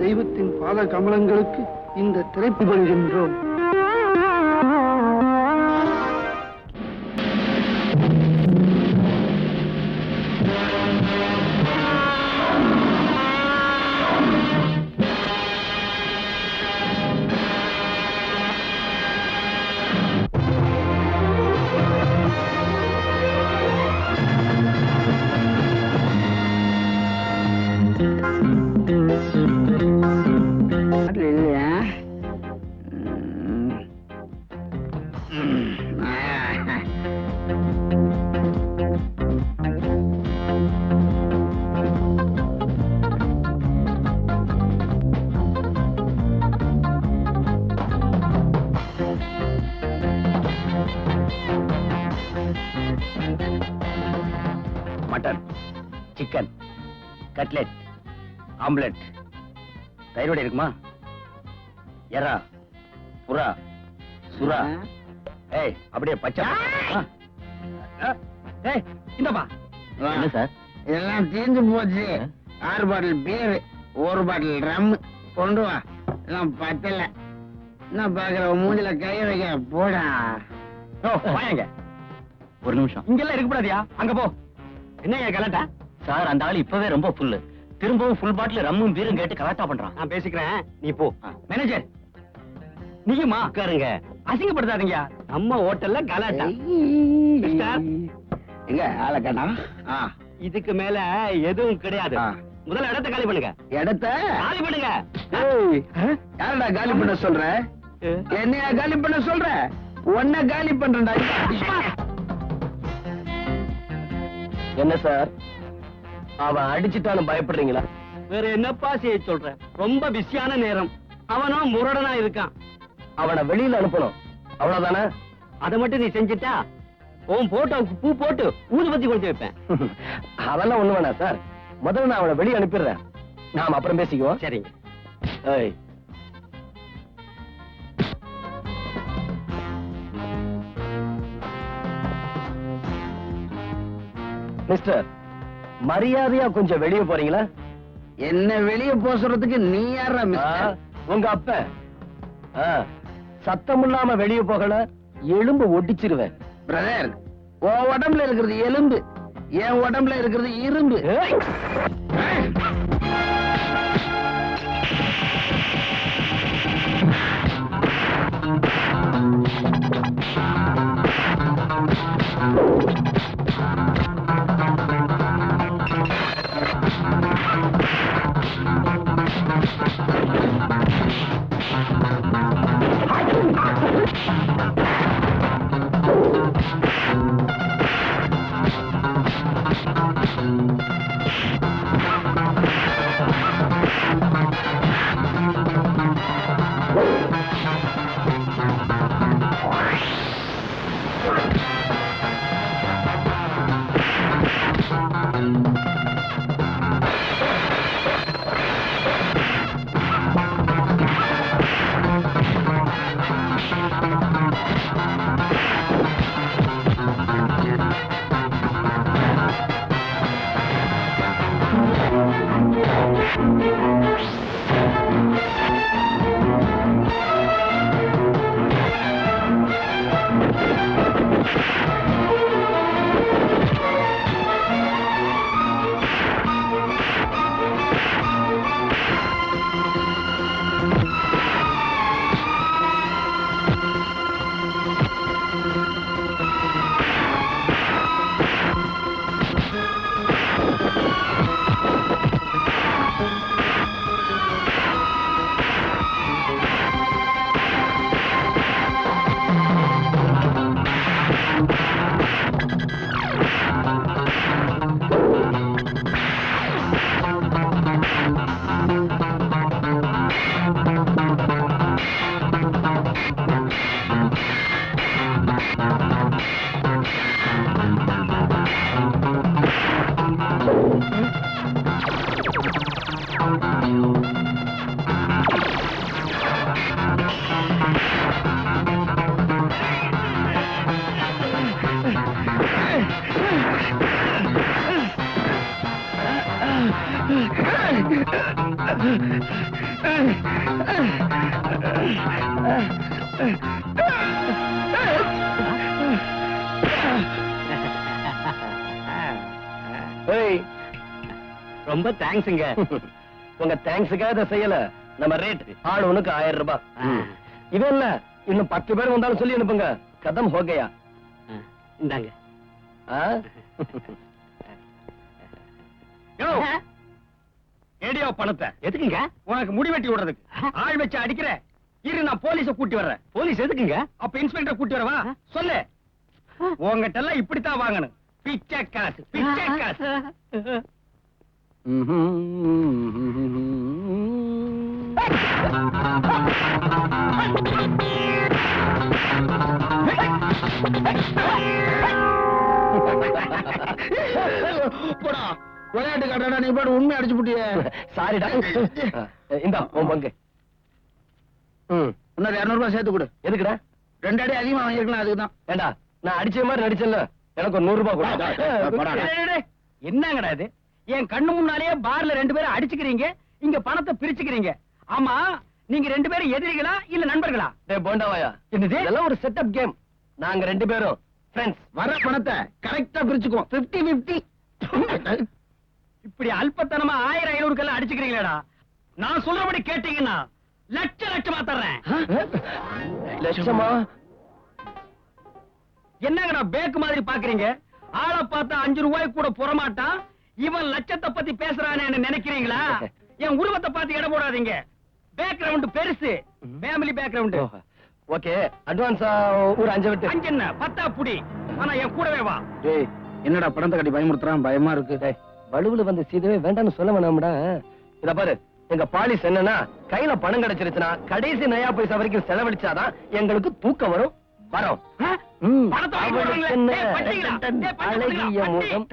தெய்வத்தின் பாத கமலங்களுக்கு இந்த திரைப்பு கொள்கின்றோம். மட்டன், சிக்கன், கட்லெட், ஆம்லெட், தயிரோட இருக்குமா? எறா, புறா, சுறா, ஏய் அப்படியே பச்சை. ஏய் இந்தப்பா. என்ன சார்? இதெல்லாம் தீர்ந்து போச்சு. 6 பாட்டில் பீர், 1 பாட்டில் ரம் கொண்டு வா. எல்லாம் பத்தல. என்ன பாக்குற, மூஞ்சில கைய வைக்க போடா. வாங்க. ஒரு நிமிஷம். இங்கெல்லாம் இருக்கக்கூடாதியா, அங்க போ. என்ன கலாட்டா? சார் அந்த ஆள் இப்பவே ரொம்ப ஃபுல்லு. திரும்பவும் ஃபுல் பாட்டில் ரம்மும் பீரும் கேட்டு கலாட்டா பண்றான். நான் பேசிக்கிறேன், நீ போ. மேனேஜர் நீயுமா உட்காருங்க, அசிங்கப்படுத்தாதீங்க. நம்ம ஹோட்டல்ல கலாட்டா. மிஸ்டர், எங்க ஆளை காணா? இதுக்கு மேல எதுவும் கிடையாது. முதல்ல இடத்தை காலி பண்ணுங்க. இடத்த காலி பண்ணுங்க. யாரடா காலி பண்ண சொல்ற? என்னையா காலி பண்ண சொல்ற? உன்னை காலி பண்றேன்டா. என்ன சார், அவன் அடிச்சுட்டான்னு பயப்படுறீங்களா? வேற என்னப்பா செய்ய சொல்ற? ரொம்ப பிஸியான நேரம். அவனும் முரடனா இருக்கான். அவனை வெளியில அனுப்பணும், அவ்வளவுதானே? அதை மட்டும் நீ செஞ்சுட்டா உன் போட்டோவுக்கு பூ போட்டு ஊதுபத்தி கொடுத்து வைப்பேன். அதெல்லாம் ஒண்ணு வேணாம் சார். முதல்ல நான் அவனை வெளியே அனுப்பிடுறேன், நாம அப்புறம் பேசிக்குவோம். சரிங்க. ஏய் மிஸ்டர், மரியாதையா கொஞ்சம் வெளியே போறீங்களா? என்ன வெளிய போக சொல்றதுக்கு நீ யாரா மிஸ்டர்? உங்க அப்ப சத்தம் இல்லாம வெளியே போகல, எலும்பு ஒடிச்சிருவேன். பிரதர், உன் உடம்புல இருக்கிறது எலும்பு, என் உடம்புல இருக்கிறது இரும்பு. ஏய், ரொம்ப தேங்க்ஸுங்க. உங்க தேங்க்ஸுக்காக இதை செய்யல. நம்ம ரேட் ஆள் ஒண்ணுக்கு 1000 ரூபாய். இது இல்ல, இன்னும் 10 பேர் வந்தாலும் சொல்லி அனுப்புங்க. கதம் ஹோகையா. இந்தாங்க. ஏடியோ பணத்தை எதுக்குங்க? உனக்கு முடி வெட்டி விடுறதுக்கு. ஆள் வச்சு அடிக்கிற. இரு, நான் போலீஸ கூட்டி வர்றேன். போலீஸ் எதுக்குங்க? அப்ப இன்ஸ்பெக்டர் கூட்டி வரவா? சொல்லு. உங்ககிட்ட எல்லாம் இப்படித்தான் வாங்கணும். பிச்சை காசு, பிச்சை காசு. போடா, விளையாட்டு காட்டாடா, நீ பாட்டு உண்மை அடிச்சு புட்டிய. சாரிடா. இந்தா உன் பங்கு. இன்னொரு 200 ரூபாய் சேர்த்து கொடு. எதுக்குடா? 2 அடி அதிகமா வாங்கிருக்கலாம், அதுக்குதான். ஏண்டா, நான் அடிச்ச மாதிரி நடிச்சல, எனக்கு ஒரு 100 ரூபாய் கொடு. போடா. என்னங்கடா இது? என் கண்ணு முன்னாலேயே பார்ல 2 பேரும் அடிச்சுக்கிறீங்க, இங்க பணத்தை பிரிச்சுக்கிறீங்க. ஆமா, நீங்க 2 பேரும் எதிரிகளா இல்ல நண்பர்களா? டேய் போண்டாவாயா, என்னது? இதெல்லாம் ஒரு செட்டப் கேம். நாங்க 2 பேரும் ஃப்ரெண்ட்ஸ். வர பணத்தை கரெக்டா பிரிச்சுக்குவோம். 50-50. இப்படி அல்பத்தனமா 1000-500 கல்ல அடிச்சுக்கிறீங்களேடா. நான் சொல்றபடி கேட்டீங்கன்னா லட்சமா தர்றேன். லட்சமா? என்னங்கடா பேக்கு மாதிரி பாக்குறீங்க? ஆளை பார்த்தா 5 ரூபாய்க்கு கூட புறமாட்டான். இவன் லட்சத்தை பத்தி பேசுறானே நினைக்கிறீங்களா? என் உருவத்தை பார்த்து எடை போடாதீங்க. பேக்ரவுண்ட் பெருசு, ஃபேமிலி பேக்ரவுண்ட். ஓகே, அட்வான்ஸா ஒரு 5 விட்டு. 5 என்ன 10 புடி. ஆனா என் கூடவே வா. டேய், என்னடா பணத்தை கட்டி பயமுறுத்துறான்? பயமா இருக்கு. டேய், வலுவுல வந்து சீதவே வேண்டாம்னு சொல்ல வேணாம்டா. இத பாரு, எங்க பாலிஸ் என்னன்னா, கையில பணம் கிடைச்சிருச்சுன்னா கடைசி நயா பைசா வரைக்கும் செலவழிச்சாதான் எங்களுக்கு தூக்கம் வரும். வரோம். அவளுக்கு என்ன அழகிய முகம்.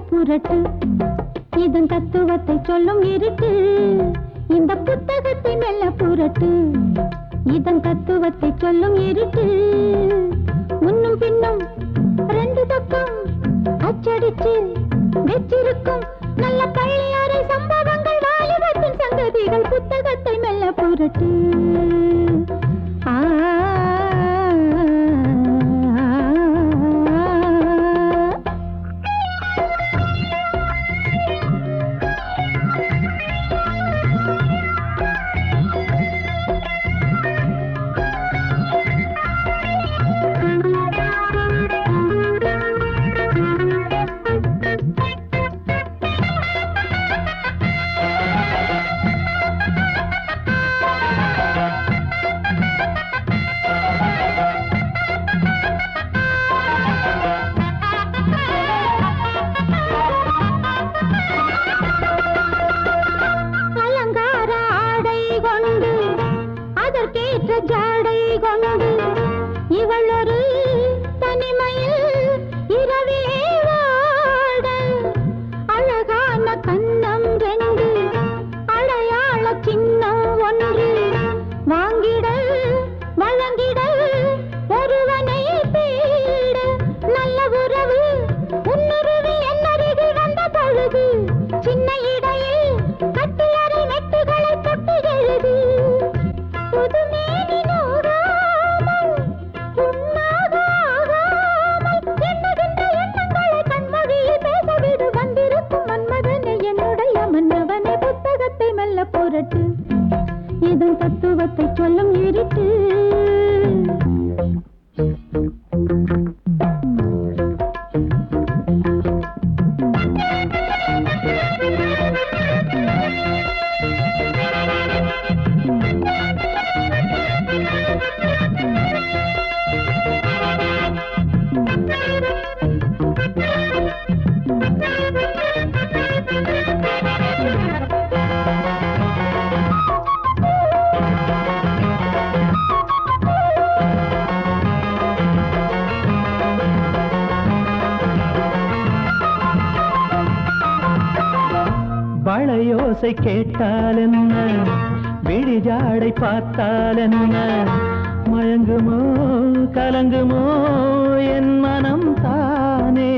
புரட்டு இதன் தத்துவத்தை சொல்லும் இருட்டு. இந்த புத்தகத்தை மெல்ல புரட்டு, இதன் தத்துவத்தை சொல்லும் இருட்டு. முன்னும் பின்னும் 2 பக்கம் அச்சடிச்சு வெச்சிருக்கும் நல்ல பள்ளியாரை சம்பவங்கள், வாலிபத்தின் சங்கதிகள். புத்தகத்தை மெல்ல புரட்டு. வளையோசை கேட்டால் என்ன, விழிஜாடை பார்த்தால் என்ன, மயங்குமோ கலங்குமோ என் மனம் தானே.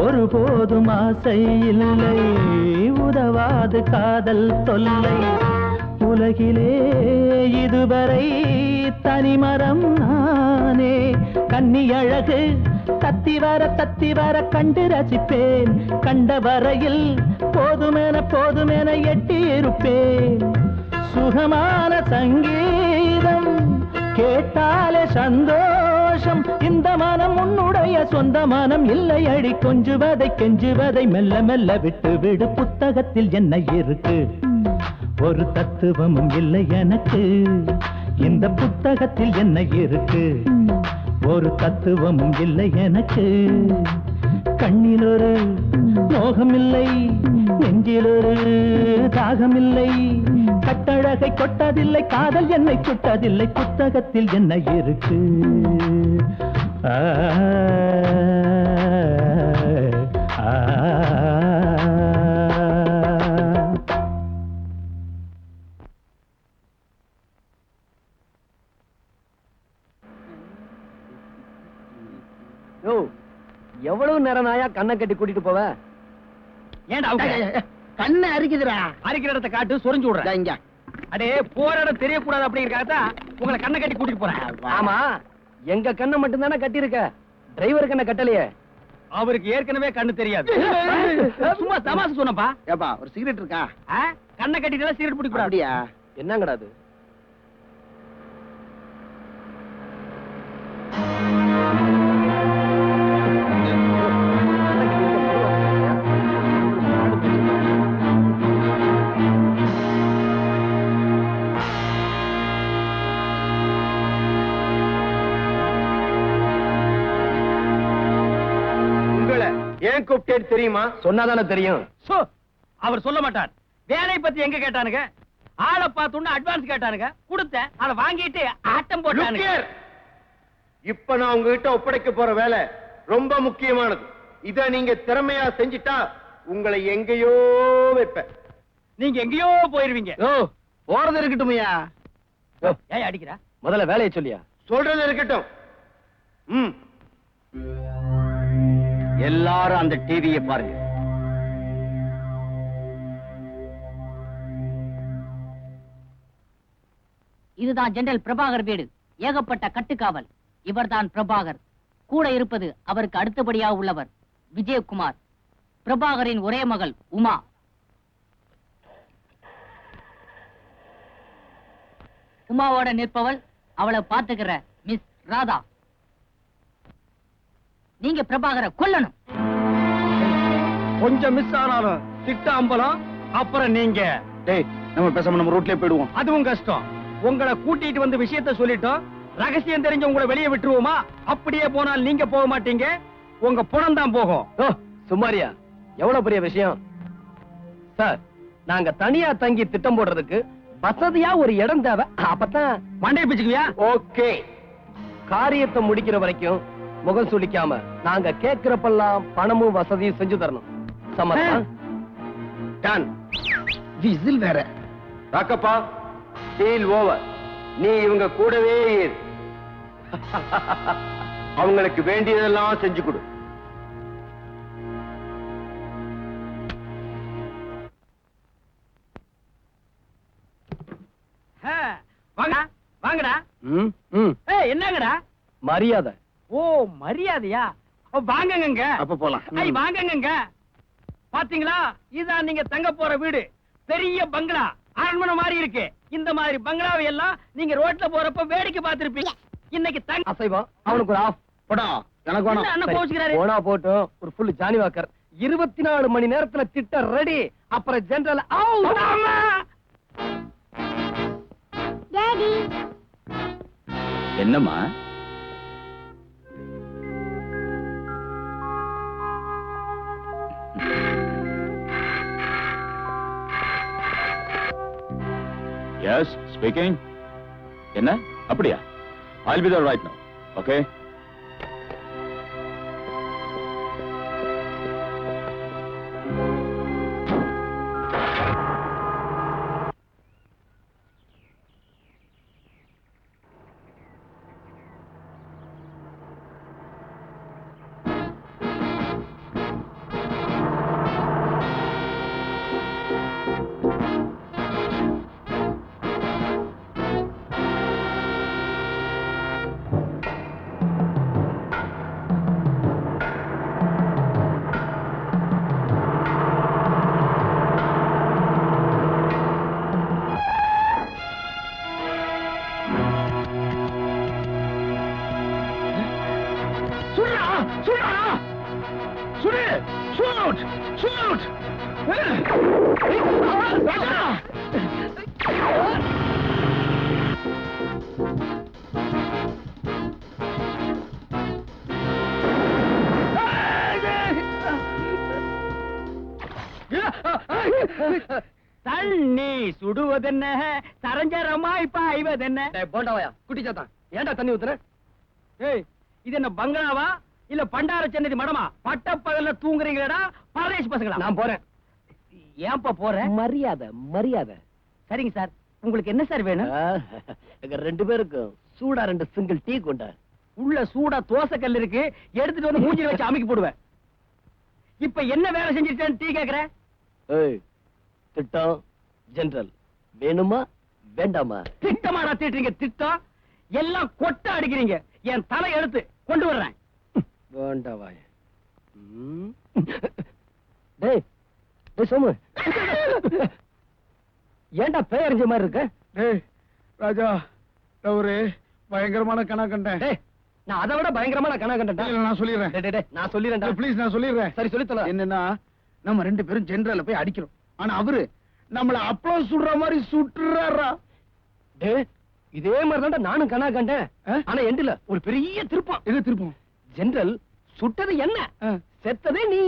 ஒருபோதும் ஆசை இல்லை, உதவாது காதல் தொல்லை. உலகிலே இதுவரை தனிமரம் நானே. கன்னி அழகு தத்தி வர கண்டு ரசிப்பேன். கண்ட வரையில் போதுமென எட்டி இருப்பேன். சுகமான சங்கீதம் கேட்டாலே சந்தோஷம். இந்த மனம் உன்னுடைய சொந்த மனம் இல்லை அடி. கொஞ்சுவதை கெஞ்சுவதை மெல்ல மெல்ல விட்டு விடு. புத்தகத்தில் என்ன இருக்கு, ஒரு தத்துவமும் இல்லை எனக்கு. இந்த புத்தகத்தில் என்ன இருக்கு, ஒரு தத்துவமும் இல்லை எனக்கு. கண்ணில் ஒரு மோகமில்லை, நெஞ்சில் ஒரு தாகமில்லை. கட்டழகை கொட்டதில்லை, காதல் என்னை சுட்டதில்லை. புத்தகத்தில் என்ன இருக்கு? ஆ எவ்வளவு நேரம் நாயா கண்ணை கட்டி கூட்டிட்டு போவ? ஏன்டா கண்ணு அரிக்குதுடா. அரிக்கிற இடத்தை காட்டு, சொரிஞ்சு விடுறேன். இங்க அடே போற இடம் தெரியக்கூடாது அப்படிங்கறதுக்காக உங்களை கண்ணை கட்டி கூட்டிட்டு போறேன். ஆமா, எங்க கண்ணை மட்டும் தானே கட்டி இருக்க, டிரைவர் கண்ணை கட்டலையே. அவருக்கு ஏற்கனவே கண்ணு தெரியாது. சும்மா தமாசு சொன்னப்பா. ஏப்பா ஒரு சிகரெட் இருக்கா? கண்ணை கட்டிட்டு சீரட் பிடிக்க கூடாது. அப்படியா? என்னங்கடா அது? ஏன் கூப்பிட்டேன்னு தெரியுமா? சொன்னாதானே தெரியும். அவர் சொல்ல மாட்டார். வேலை பத்தி எங்க கேட்டானுங்க? ஆளை பார்த்து அட்வான்ஸ் கேட்டானுங்க, கொடுத்தேன். அதை வாங்கிட்டு ஆட்டம் போட்டானுங்க. இப்ப நான் உங்ககிட்ட ஒப்படைக்க போற வேலை ரொம்ப முக்கியமானது. இத நீங்க திறமையா செஞ்சிட்டா உங்களை எங்கேயோ வைப்பேன். நீங்க எங்கேயோ போயிருவீங்க. போறது இருக்கட்டும்யா. ஏன் அடிக்கிற? முதல்ல வேலையை சொல்லியா? சொல்றது இருக்கட்டும். எல்லாரும் அந்த டிவியை பாருங்க. இதுதான் ஜெனரல் பிரபாகர் வீடு. ஏகப்பட்ட கட்டுக்காவல். இவர்தான் பிரபாகர். கூட இருப்பது அவருக்கு அடுத்தபடியாக உள்ளவர் விஜயகுமார். பிரபாகரின் ஒரே மகள் உமா. உமாவோட நிற்பவள் அவளை பார்த்துக்கிற மிஸ் ராதா. நீங்க பிரபாகரை கொல்லணும். கொஞ்சம் மிஸ் ஆனாலும் திட்ட அம்பலம். அப்புறம் நீங்க நம்ம பேசாம நம்ம ரோட்லயே போயிடுவோம். அதுவும் கஷ்டம். உங்களை கூட்டிட்டு வந்து விஷயத்த சொல்லிட்டோம். ரகசியம் தெரிஞ்ச உங்களை வெளியே விட்டுருவோமா? அப்படியே போனால் நீங்க போக மாட்டீங்க, உங்க பணம் தான் போகும். சுமாரியா, எவ்வளவு பெரிய விஷயம் சார். நாங்க தனியா தங்கி திட்டம் போடுறதுக்கு வசதியா ஒரு இடம் தேவை. அப்பதான் மண்டையை பிச்சுக்குவியா? ஓகே. காரியத்தை முடிக்கிற வரைக்கும் முகம் சுளிக்காம நாங்க கேட்கிறப்பெல்லாம் பணமும் வசதியும் செஞ்சு தரணும். சம்மதம்? டன். விசில் வேற. ராக்கப்பா, டீல் ஓவர். நீ இவங்க கூடவே இரு. அவங்களுக்கு வேண்டியதெல்லாம் செஞ்சு கொடு. வாங்க வாங்கடா. என்னங்கடா மரியாதை? ஓ மரியாதையா? வாங்கங்க. அப்ப போலாம். வாங்கங்க. பாத்தீங்களா, இதான் நீங்க தங்க போற வீடு. பெரிய பங்களா, அரண்மனை மாதிரி இருக்கு. இந்த மாதிரி பங்களாவை எல்லாம் நீங்க ரோட்ல போறப்ப வேடிக்கை பார்த்திருப்பீங்க. இன்னைக்கு தங்க அசைவம். அவனுக்கு ஒரு ஆஃப் படம் எனக்கு வேணும். அண்ணன் கோச்சுக்கிறாரு. போனா போட்டும். ஒரு ஃபுல் ஜானி வாக்கர். 24 மணி நேரத்துல திட்டம் ரெடி. அப்புறம் ஜெனரல் டாடி என்னம்மா? Yes, speaking. என்ன? அப்படியா? I'll be there right now. Okay? தண்ணி சுடுவதென்ன சரஞ்சரமாய் பாய்வதென்ன போண்டாவாயா குட்டிச்சாத்தான் ஏன்டா தண்ணி ஊத்துற? ஏய் இது என்ன பங்களாவா இல்ல பண்டார சென்னதி மடமா? பட்ட பகல்ல தூங்குறீங்களா பரதேசி பசங்களா? நான் போறேன். ஏன்பா போற? மரியாதை மரியாதை. சரிங்க சார், உங்களுக்கு என்ன சார் வேணும்? எங்க 2 பேருக்கும் சூடா 2 சிங்கிள் டீ கொண்டா. உள்ள சூடா தோசை கல் இருக்கு, எடுத்துட்டு வந்து மூஞ்சில வச்சு அமைக்கி போடுவேன். இப்ப என்ன வேலை செஞ்சிருக்கேன்னு டீ கேக்குற? ஏய், திட்டம் ஜெனரல் வேணுமா வேண்டாமா? திட்டமாடா தீட்டுறீங்க? திட்டம் எல்லாம் கொட்ட அடிக்கிறீங்க. என் தலை எடுத்து கொண்டு வர்றேன். வேண்டாவாய். டேய் டேய் சோமு, ஏன்டா பேயறிஞ்ச மாதிரி இருக்க? டேய் ராஜா, நான் ஒரு பயங்கரமான கனா கண்டேன். டேய், நான் அதை விட பயங்கரமான கனவு கண்டேன்டா. இல்ல, நான் சொல்லிடுறேன். டேய், டேய், டேய், நான் சொல்லிடுறேன்டா. ப்ளீஸ், நான் சொல்லிடுறேன். சரி சொல்லித்தல. என்னன்னா, நம்ம 2 பேரும் ஜெனரல்ல போய் அடிக்கிறோம். ஆனா அவரு நம்மள அப்ளோஸ் சுடுற மாதிரி சுட்டுறாரா. டேய், இதே மாதிரி தான்டா நானும் கனவு கண்டேன். ஆனா எண்டுல ஒரு பெரிய திருப்பம். எது திருப்பம்? ஜெனரல் சுட்டது என்ன, செத்ததே நீ.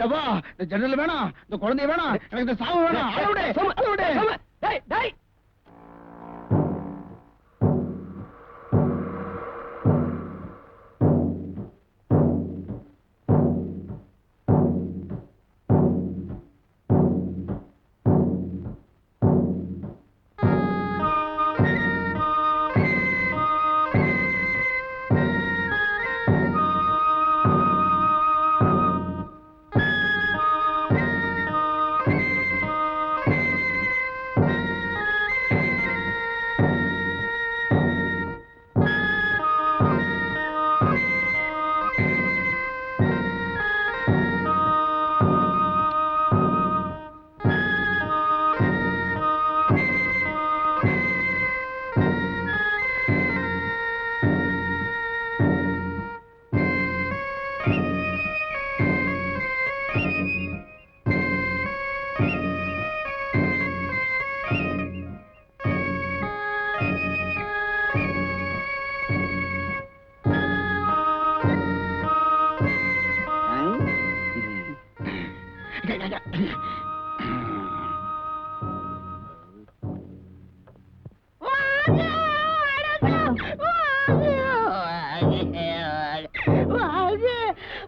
அப்பா, இந்த ஜெனரல் வேணாம், இந்த குழந்தை வேணாம், எனக்கு இந்த சாவு வேணாம். அளவுடே, சோமு, அளவுடே. சோமு, டேய், டேய்.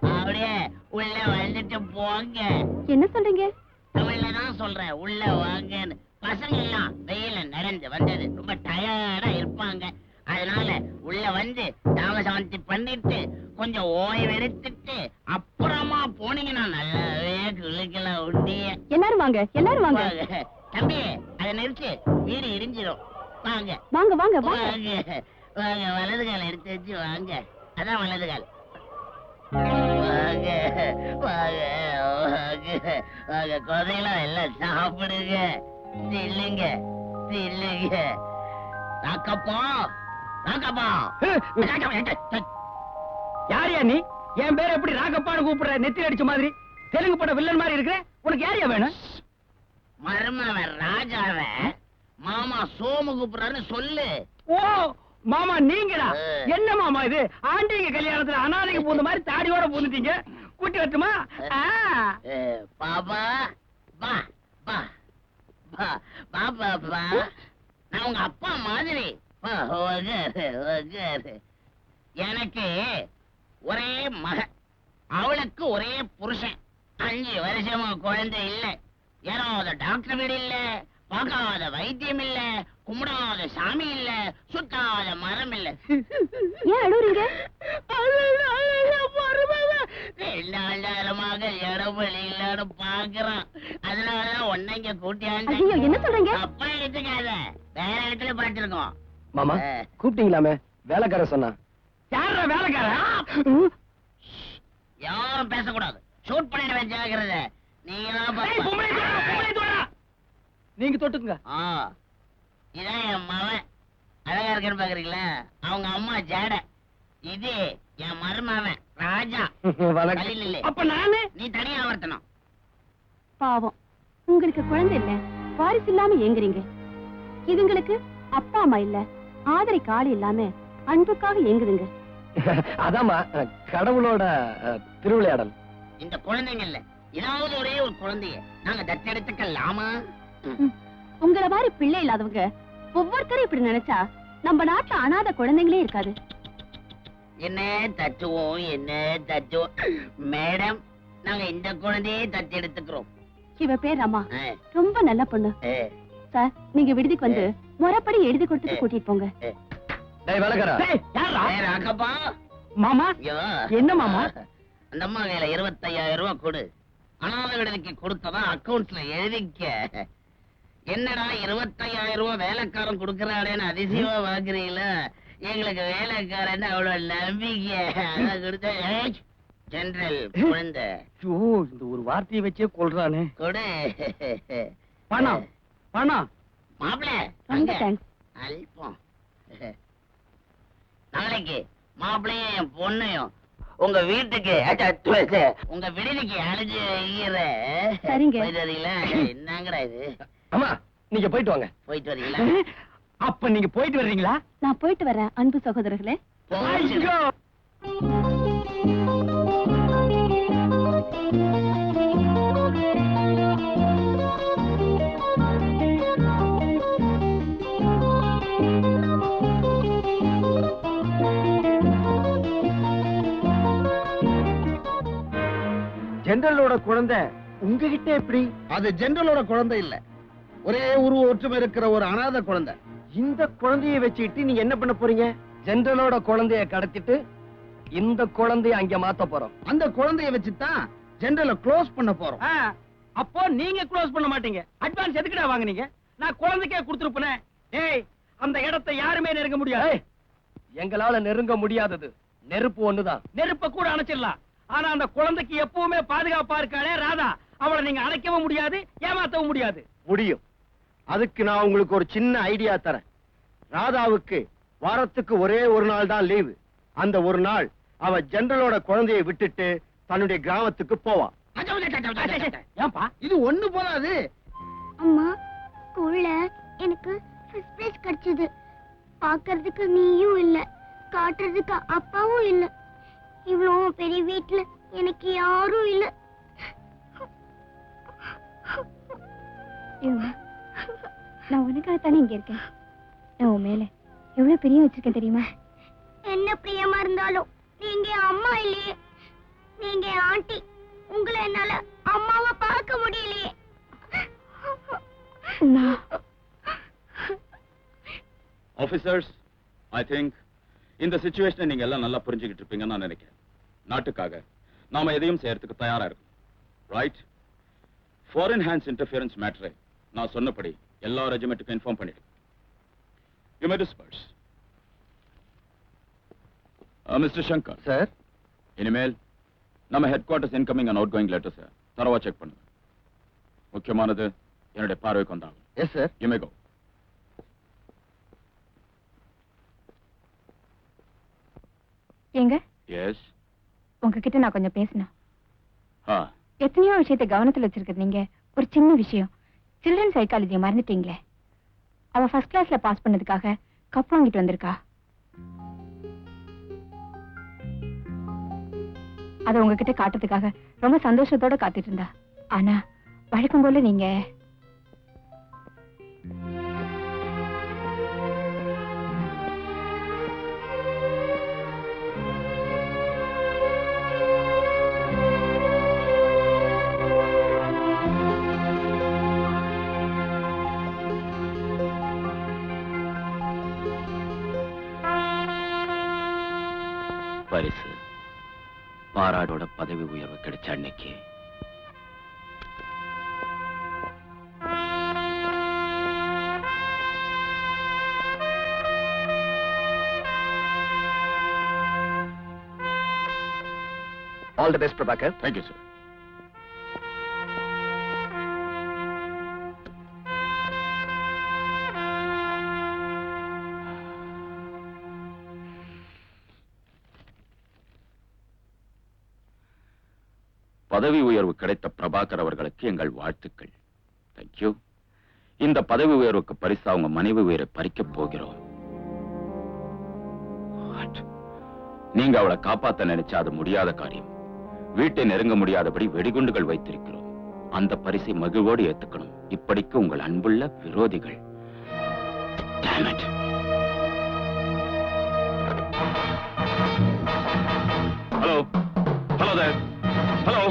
அப்படியே உள்ள வந்துட்டு போங்க. என்ன சொல்றீங்க? தமிழ்ல தான் சொல்றேன், உள்ள வாங்கன்னு. பசங்க எல்லாம் வெயில நடந்து வந்தது ரொம்ப டயர்டா இருப்பாங்க. அதனால உள்ள வந்து தாமசாந்தி பண்ணிட்டு கொஞ்சம் ஓய்வு எடுத்துட்டு அப்புறமா போனீங்கன்னா நல்லாவே குளிக்கலாம். உண்டிய எல்லாரும் வாங்க, எல்லாரும் வாங்க. தம்பி, அதை நிறுத்து, வீடு இடிஞ்சிடும். வாங்க வாங்க வாங்க வாங்க. வாங்க வாங்க, வலது கால் எடுத்து வச்சு வாங்க. அதான் வலது கால். வாங்க வாங்க வாங்க வாங்க, குழந்தைகளும் எல்லாம் சாப்பிடுங்க. தில்லுங்க தில்லுங்க. ராக்கப்பா ராக்கப்பா. யாரியா நீ? என் பேர் எப்படி ராகப்பான்னு கூப்பிடுற? நெத்தி அடிச்ச மாதிரி தெலுங்கு பட வில்லன் மாதிரி இருக்கிற. உனக்கு யாரியா வேணும்? மருமவன் ராஜாவ மாமா சோமு கூப்பிடுறாருன்னு சொல்லு. ஓ மாமா, நீங்களா? என்ன மாமா இது? ஆண்டிங்க கல்யாணத்துல அனாதைக்கு பூந்த மாதிரி தாடியோட பூந்துட்டீங்க. கூட்டி வரட்டுமா? பாபா பா பா பா பாபா பா. நான் உங்க அப்பா மாதிரி. எனக்கு ஒரே மக, அவளுக்கு ஒரே புருஷன். 5 வருஷமா குழந்தை இல்ல. ஏறாத டாக்டர் வீடு இல்ல, பார்க்காத வைத்தியம் இல்ல, கும்பிடாத சாமி இல்ல, சுத்தாத மரம் இல்ல. ஏன் அழுவுறீங்க? 2 நேரமாக இடவெளி இல்லாத பாக்குறான். அதனாலதான் ஒன்னைங்க கூட்டியாண்டு. ஐயோ, என்ன சொல்றீங்க? அப்பா எடுத்துக்காத, வேற இடத்துல பார்த்திருக்கோம். மாமா கூப்பிட்டீங்களாமே? வேலைக்கார சொன்னா. யார வேலைக்கார? யாரும் பேசக்கூடாது, ஷூட் பண்ணிடுவேன். ஜாகிரத. நீங்க தொட்டுக்குங்க. இதான் என் மவன், அழகா இருக்குன்னு பாக்குறீங்களா? அவங்க அம்மா ஜாட. இது என் மருமவன் ராஜா. வணக்கம். கலில் இல்லை. அப்ப நானு? நீ தனியா வர்த்தணும். பாவம், உங்களுக்கு குழந்தை இல்ல, வாரிசு இல்லாம ஏங்குறீங்க. இதுங்களுக்கு அப்பா அம்மா இல்ல, ஆதரிக்கு ஆள் இல்லாம அன்புக்காக ஏங்குதுங்க. அதாம்மா கடவுளோட திருவிளையாடல். இந்த குழந்தைங்கல்ல ஏதாவது ஒரே ஒரு குழந்தைய நாங்க தத்தெடுத்துக்கலாமா? உங்களை மாதிரி பிள்ளை இல்லாதவங்க ஒவ்வொருத்தரும் இப்படி நினைச்சா நம்ம நாட்டுல அனாதை குழந்தைங்களே இருக்காது. என்ன தத்துவோம் மேடம், நாங்க இந்த குழந்தையே தத்தெடுத்துக்கிறோம். இவ பேர் அம்மா, ஆ, ரொம்ப நல்ல பொண்ணு. ஆ. சார், நீங்க விடுதிக்கு வந்து முறைப்படி எழுதி கொடுத்துட்டு கூட்டிட்டு போங்க. டேய் வேலைக்காரா, டேய், யார்றா? ஏய், ராகப்பா. மாமா, ஐயோ. என்ன மாமா? அந்த அம்மா கையில 25,000 ரூபாய் கொடு. அனாதை விடுதிக்கு கொடுத்ததா அக்கவுண்ட்ஸ்ல எழுதிக்க. என்னடா 25,000 ரூபாய் வேலைக்காரன் கொடுக்கறாடேன்னு அதிசயமா பாக்குறீங்களா? எங்களுக்கு வேலைக்காரன் அவ்வளவு நம்பிக்கை. அதான் கொடுத்த. ஏய், ஜெனரல் குழந்தை ஐயோ, இந்த ஒரு வார்த்தையை வச்சே கொல்றானே. கொடு. பணம் பணம். மாப்பிள ரொம்ப தேங்க்ஸ். அல்பம். நாளைக்கு மாப்பிளையும் என் பொண்ணையும் உங்க வீட்டுக்கு உங்க விடுதிக்கு அழைச்சு வைக்கிறேன். சரிங்க. போயிட்டு வரீங்களா? என்னங்கடா இது? அம்மா நீங்க போயிட்டு வாங்க. போயிட்டு வரீங்களா? அப்ப நீங்க போயிட்டு வர்றீங்களா? நான் போயிட்டு வரேன் அன்பு சகோதரர்களே. போங்க. ஜெனரலோட குழந்தை உங்ககிட்ட எப்படி? அது ஜெனரலோட குழந்தை இல்ல, ஒரே உருவ ஒற்றுமை இருக்கிற ஒரு அனாதை குழந்தை. இந்த குழந்தையை வச்சுக்கிட்டு நீங்க என்ன பண்ண போறீங்க? ஜெனரலோட குழந்தைய கடத்திட்டு இந்த குழந்தைய அங்க மாத்த போறோம். அந்த குழந்தைய வச்சுதான் ஜெனரலை க்ளோஸ் பண்ண போறோம். அப்போ நீங்க க்ளோஸ் பண்ண மாட்டீங்க. அட்வான்ஸ் எதுக்குடா வாங்குனீங்க? நான் குழந்தைக்கே கொடுத்துருப்பேன். ஏய், அந்த இடத்தை யாருமே நெருங்க முடியாது. ஏய், எங்களால நெருங்க முடியாதது நெருப்பு ஒண்ணுதான். நெருப்ப கூட அணைச்சிடலாம். ஆனா அந்த குழந்தைக்கு எப்பவுமே பாதுகாப்பா இருக்காளே ராதா, அவளை நீங்க அணைக்கவும் முடியாது, ஏமாத்தவும் முடியாது. முடியும். அதுக்கு நான் உங்களுக்கு ஒரு சின்ன ஐடியா தரேன். ராதாவுக்கு வாரத்துக்கு ஒரே ஒரு நாள் தான் லீவு. அந்த ஒரு நாள் அவ ஜெனரலோட குழந்தையை விட்டுட்டு தன்னுடைய கிராமத்துக்கு போவா. ஏன்பா? இது ஒண்ணு போதாது. அம்மா, ஸ்கூல்ல எனக்கு ஃபர்ஸ்ட் பிரைஸ் கிடைச்சது. பாக்குறதுக்கு நீயும் இல்ல, காட்டுறதுக்கு அப்பாவும் இல்ல. இவ்வளவு பெரிய வீட்டுல எனக்கு யாரும் இல்ல. நான் உனக்காக தானே இங்க இருக்கேன். நான் உன் மேல எவ்வளவு பிரியம் வச்சிருக்கேன் தெரியுமா? என்ன பிரியமா இருந்தாலும் நீங்க அம்மா இல்லையே, நீங்க ஆண்டி. உங்களை என்னால அம்மாவை பார்க்க முடியலையே. ஆபீசர்ஸ், ஐ திங்க் இந்த சிச்சுவேஷனை நீங்க எல்லாம் நல்லா புரிஞ்சுக்கிட்டு இருப்பீங்கன்னு நான் நினைக்கிறேன். நாட்டுக்காக நாம எதையும் செய்யறதுக்கு தயாரா இருக்கும். ரைட்? ஃபாரின் ஹேண்ட்ஸ் இன்டர்ஃபியரன்ஸ் மேட்டரை நான் சொன்னபடி எல்லா ரெஜிமெண்ட்டுக்கும் இன்ஃபார்ம் பண்ணிடு. You may disburse. Mister Shankar sir, இனிமேல் நம்ம head quarters incoming and out going letters தரவா செக் பண்ணுங்க. முக்கியமானது என்னுடைய பார்வைக்கு வந்தாங்க. Yes sir. யூ மே கோ. ஏங்க, எஸ். உங்ககிட்ட நான் கொஞ்சம் பேசணும். ஆ, எத்தனையோ விஷயத்தை கவனத்துல வச்சிருக்கிறது நீங்க. ஒரு சின்ன விஷயம், சில்ட்ரன் சைக்காலஜியை மறந்துட்டீங்களே. அவ ஃபர்ஸ்ட் கிளாஸ்ல பாஸ் பண்ணதுக்காக கப் வாங்கிட்டு வந்திருக்கா. அதை உங்ககிட்ட காட்டுறதுக்காக ரொம்ப சந்தோஷத்தோட காத்துட்டு இருந்தா. ஆனா வழக்கம் போல நீங்க பரிசு பாராடோட பதவி உயர்வு கிடைச்ச அன்னைக்கு all the best Prabhakar. Thank you sir. பதவி உயர்வு கிடைத்த பிரபாகர் அவர்களுக்கு எங்கள் வாழ்த்துக்கள். தேங்க்யூ. இந்த பதவி உயர்வுக்கு பரிசா உங்க மனைவி உயிரை பறிக்கப் போகிறோம். நீங்க அவளை காப்பாத்த நினைச்சா அது முடியாத காரியம். வீட்டை நெருங்க முடியாதபடி வெடிகுண்டுகள் வைத்திருக்கிறோம். அந்த பரிசை மகிழ்வோடு ஏத்துக்கணும். இப்படிக்கு உங்கள் அன்புள்ள விரோதிகள். Damn it. Hello. Hello there. Hello.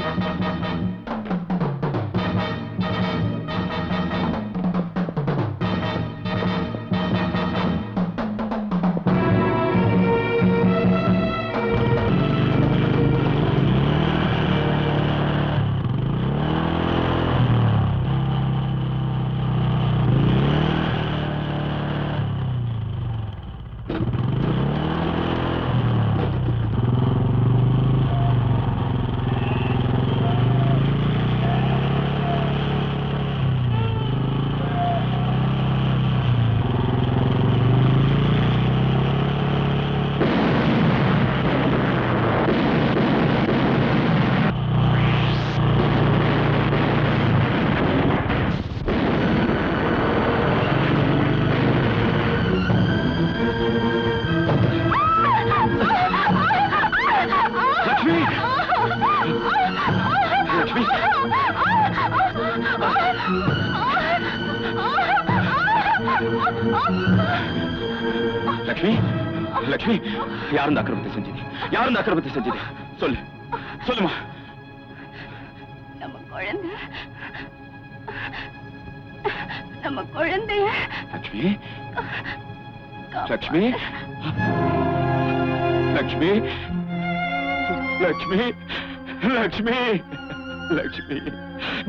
Lakshmi, Lakshmi, யார் இந்த அக்கிரமத்தை செஞ்சது? யார் இந்த அக்கிரமத்தை செஞ்சது? சொல்லு, சொல்லுமா. நம்ம குழந்தை, நம்ம குழந்தைய. லட்சுமி, லட்சுமி, லட்சுமி, லட்சுமி, லட்சுமி, லட்சுமி,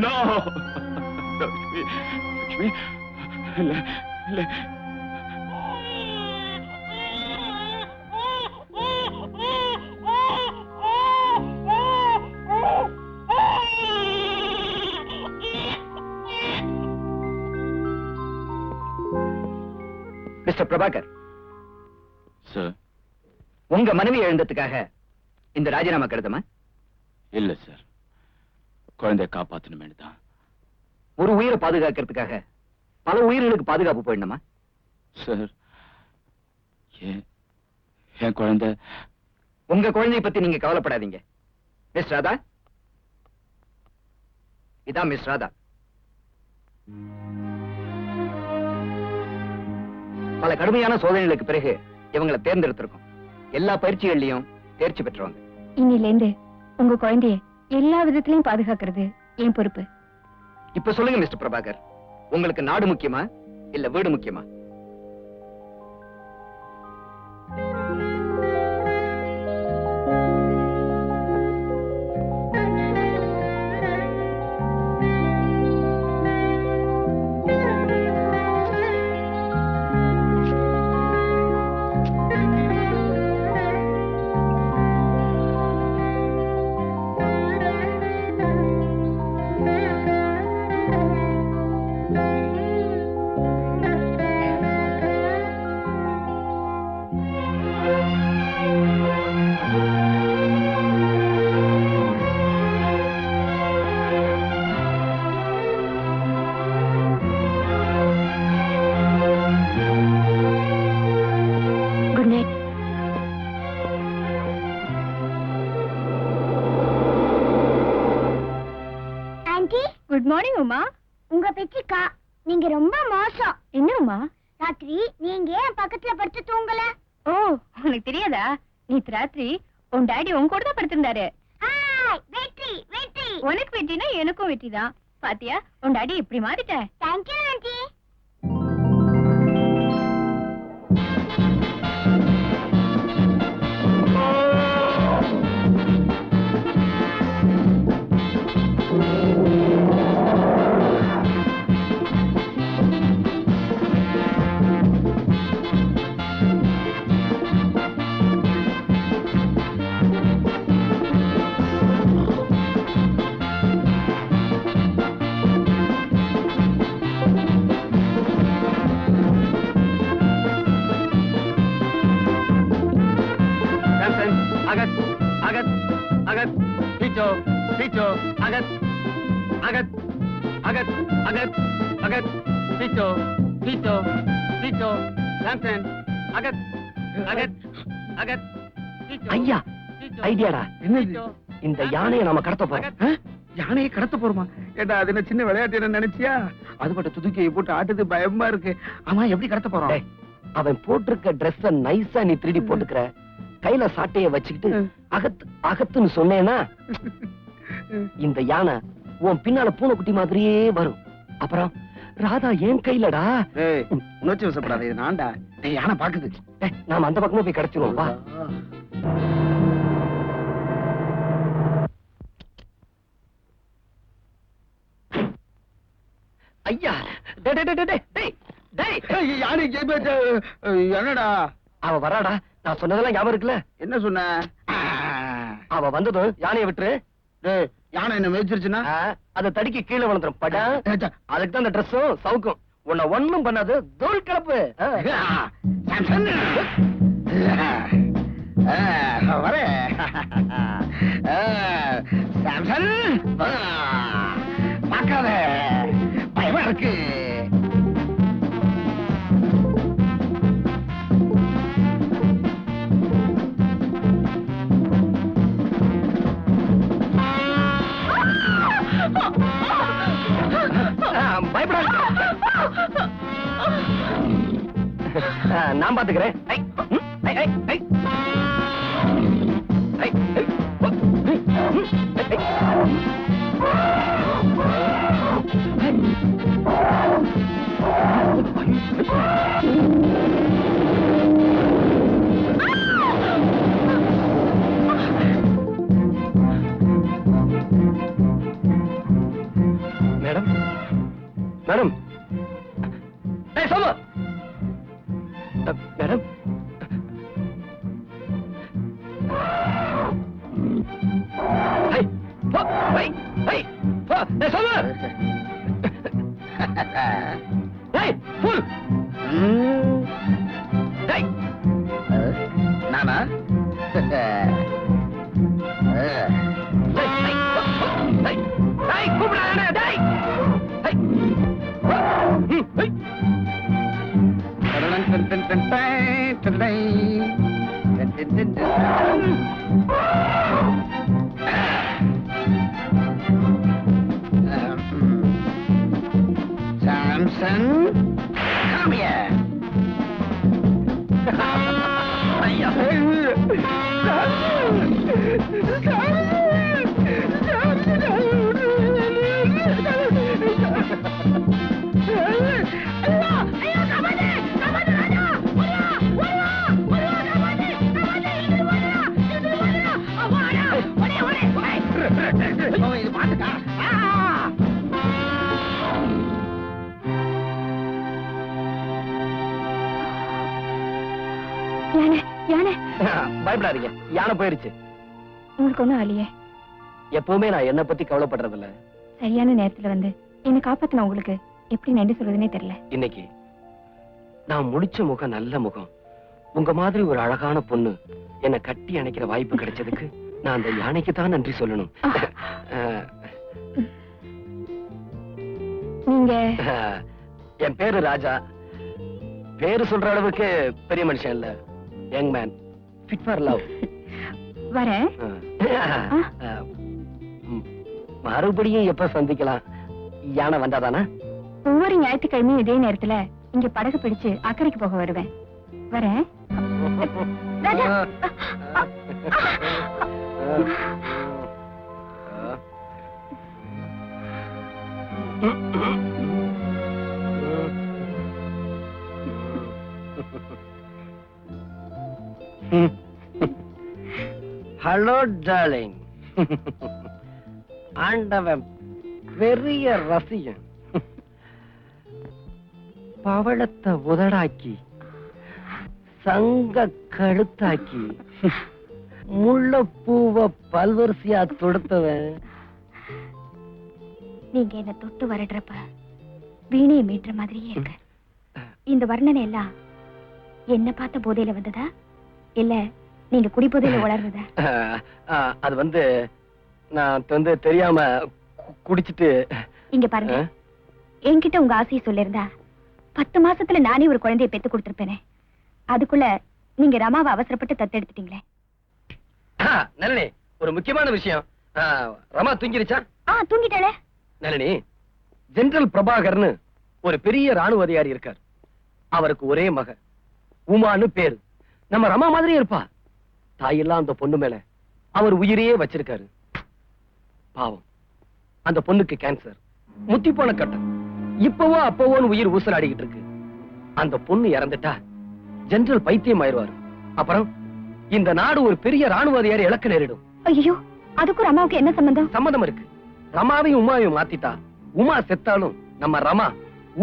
நோ, லட்சுமி, லட்சுமி, இல்ல, இல்ல. மிஸ்டர் பிரபாகர், சார், உங்க மனைவி எழுந்ததுக்காக இந்த ராஜினாமா கருதமா? இல்ல சார், குழந்தைய காப்பாத்தணுமே தான். ஒரு உயிரை பாதுகாக்கிறதுக்காக பல உயிர்களுக்கு பாதுகாப்பு போயிடணுமா? சார், என் குழந்தை. உங்க குழந்தையை பத்தி நீங்க கவலைப்படாதீங்க. மிஸ் ராதா, இதான் மிஸ் ராதா. பல கடுமையான சோதனைகளுக்கு பிறகு இவங்களை தேர்ந்தெடுத்திருக்கோம். எல்லா பயிற்சிகள்லயும் தேர்ச்சி பெற்றவங்க. இன்னிலேந்து உங்க குழந்தைய எல்லா விதத்திலையும் பாதுகாக்கிறது என் பொறுப்பு. இப்ப சொல்லுங்க மிஸ்டர் பிரபாகர், உங்களுக்கு நாடு முக்கியமா இல்ல வீடு முக்கியமா? Good morning Uma. உங்க பெற்றிக்கா, நீங்க ரொம்ப மோசம். என்ன உமா? ராத்திரி நீங்க ஏன் பக்கத்துல படுத்து தூங்கல? ஓ, உனக்கு தெரியாதா? நேத்து ராத்திரி உன் டாடி உன் கூட தான் படுத்திருந்தாரு. வெற்றி வெற்றி. உனக்கு வெற்றினா எனக்கும் வெற்றி தான். பாத்தியா, உன் டாடி இப்படி மாறிட்ட. Thank you aunty. அகத் அகத் அகத் அகத் அகத் பீச்சோ பீச்சோ பீச்சோ சாம்சன் அகத் அகத் அகத் ஐயா ஐடியாடா என்னது? இந்த யானையை நாம கடத்த போறோம். யானையை கடத்த போறோமா? ஏடா அது என்ன சின்ன விளையாட்டு என்ன நினைச்சியா? அது பட்ட துதுக்கியை போட்டு ஆட்டுது, பயமா இருக்கு. ஆமா, எப்படி கடத்த போறோம்? டேய், அவன் போட்டிருக்க ட்ரெஸ்ஸ நைஸா நீ திருடி போட்டுக்கிற, கையில சாட்டைய வச்சுக்கிட்டு அகத் அகத்துன்னு சொன்னேன்னா இந்த யானை உன் பின்னால பூனைக்குட்டி மாதிரியே வரும். அப்புறம் ராதா ஏன் கையிலடா. ஏய், உணர்ச்சி வசப்படாத, இது நான்டா. டேய், யானை பாக்குது. நாம அந்த பக்கமா போய் கிடைச்சிருவோம். வா. ஐயா, டேய் டேய் டேய் டேய் டேய் டேய், யானை என்னடா? அவ வராடா. நான் சொன்னதெல்லாம் ஞாபகம் இருக்குல்ல? என்ன சொன்ன? அவ வந்ததும் யானையை விட்டுரு. டேய், யானை என்ன மேய்ச்சிருச்சுன்னா? அதை தடுக்கி கீழே விழுந்துரும். படா, அதுக்கு தான் அந்த ட்ரெஸ்ஸும் சவுக்கும். உன்னை ஒண்ணும் பண்ணாது. தூள் கலப்பு. வரே சாம்சன், பார்க்காத, பயமா இருக்கு. பயப்படாத, நான் பாத்துக்கிறேன். மேடம் மேடம், சோமு மேடம், நானா? Samson, come here. இது பாத்துக்கா. பயப்படாதீங்க, யானை போயிருச்சு. உங்களுக்கு ஒண்ணும் ஆலியே. எப்பவுமே நான் என்ன பத்தி கவலைப்படுறதில்ல. சரியான நேரத்துல வந்து என்ன காப்பாத்தின உங்களுக்கு எப்படி நன்றி சொல்றதுன்னே தெரியல. இன்னைக்கு நான் முடிச்ச முகம் நல்ல முகம், உங்க மாதிரி ஒரு அழகான பொண்ணு என்னை கட்டி அணைக்கிற வாய்ப்பு கிடைச்சதுக்கு நான் அந்த யானைக்கு தான் நன்றி சொல்லணும். நீங்க என் பேரு ராஜா. பேரு சொல்ற அளவுக்கு பெரிய மனுஷன் இல்ல. Young man, fit for love. வரேன். மறுபடியும் எப்ப சந்திக்கலாம்? யானை வந்தாதானா? ஒவ்வொரு ஞாயிற்றுக்கிழமையும் இதே நேரத்துல இங்க படகு பிடிச்சு அக்கறைக்கு போக வருவேன். வரேன். ராஜா. Hello darling. ஆண்டவன் பெரிய ரசிகன். பவளத்தை உதடாக்கி, சங்க கழுத்தாக்கி, முள்ளப்பூவ பல்வரிசையா தொடுத்தவன். நீங்க என்ன தொட்டு வரடுறப்ப வீணையை மீட்டுற மாதிரியே இருக்கு. இந்த வர்ணனை எல்லாம் என்ன பார்த்த போதையில வந்ததா இல்ல நீங்க குடி போதையில வளர்றதா? அது வந்து நான் தெரியாம குடிச்சிட்டு இங்க பாருங்க, என்கிட்ட உங்க ஆசையை சொல்லிருந்தா 10 மாசத்துல நானே ஒரு குழந்தையை பெத்து கொடுத்திருப்பேனே. அதுக்குள்ள நீங்க ரமாவை அவசரப்பட்டு தத்தெடுத்துட்டீங்களே. நளினி, ஒரு முக்கியமான விஷயம். ரமா தூங்கிருச்சா? தூங்கிட்டாளே. நளினி, ஜெனரல் பிரபாகர்னு ஒரு பெரிய ராணுவ அதிகாரி இருக்கார். அவருக்கு ஒரே மக உமான்னு பேரு. நம்ம ரமா மாதிரியே இருப்பா. தாயெல்லாம் அந்த பொண்ணு மேல அவர் உயிரையே வச்சிருக்காரு. பாவம், அந்த பொண்ணுக்கு கேன்சர், முத்தி போன கட்டம். இப்பவோ அப்பவோன்னு உயிர் ஊசலாடிக்கிட்டு இருக்கு. அந்த பொண்ணு இறந்துட்டா ஜெனரல் பைத்தியம் ஆயிடுவாரு. அப்புறம் இந்த நாடு ஒரு பெரிய ராணுவ அதிகாரி இழக்க நேரிடும். ஐயோ, அதுக்கும் ரமாவுக்கு என்ன சம்பந்தம்? சம்மதம் இருக்கு. ரமாவையும் உமாவையும் மாத்திட்டா உமா செத்தாலும் நம்ம ரமா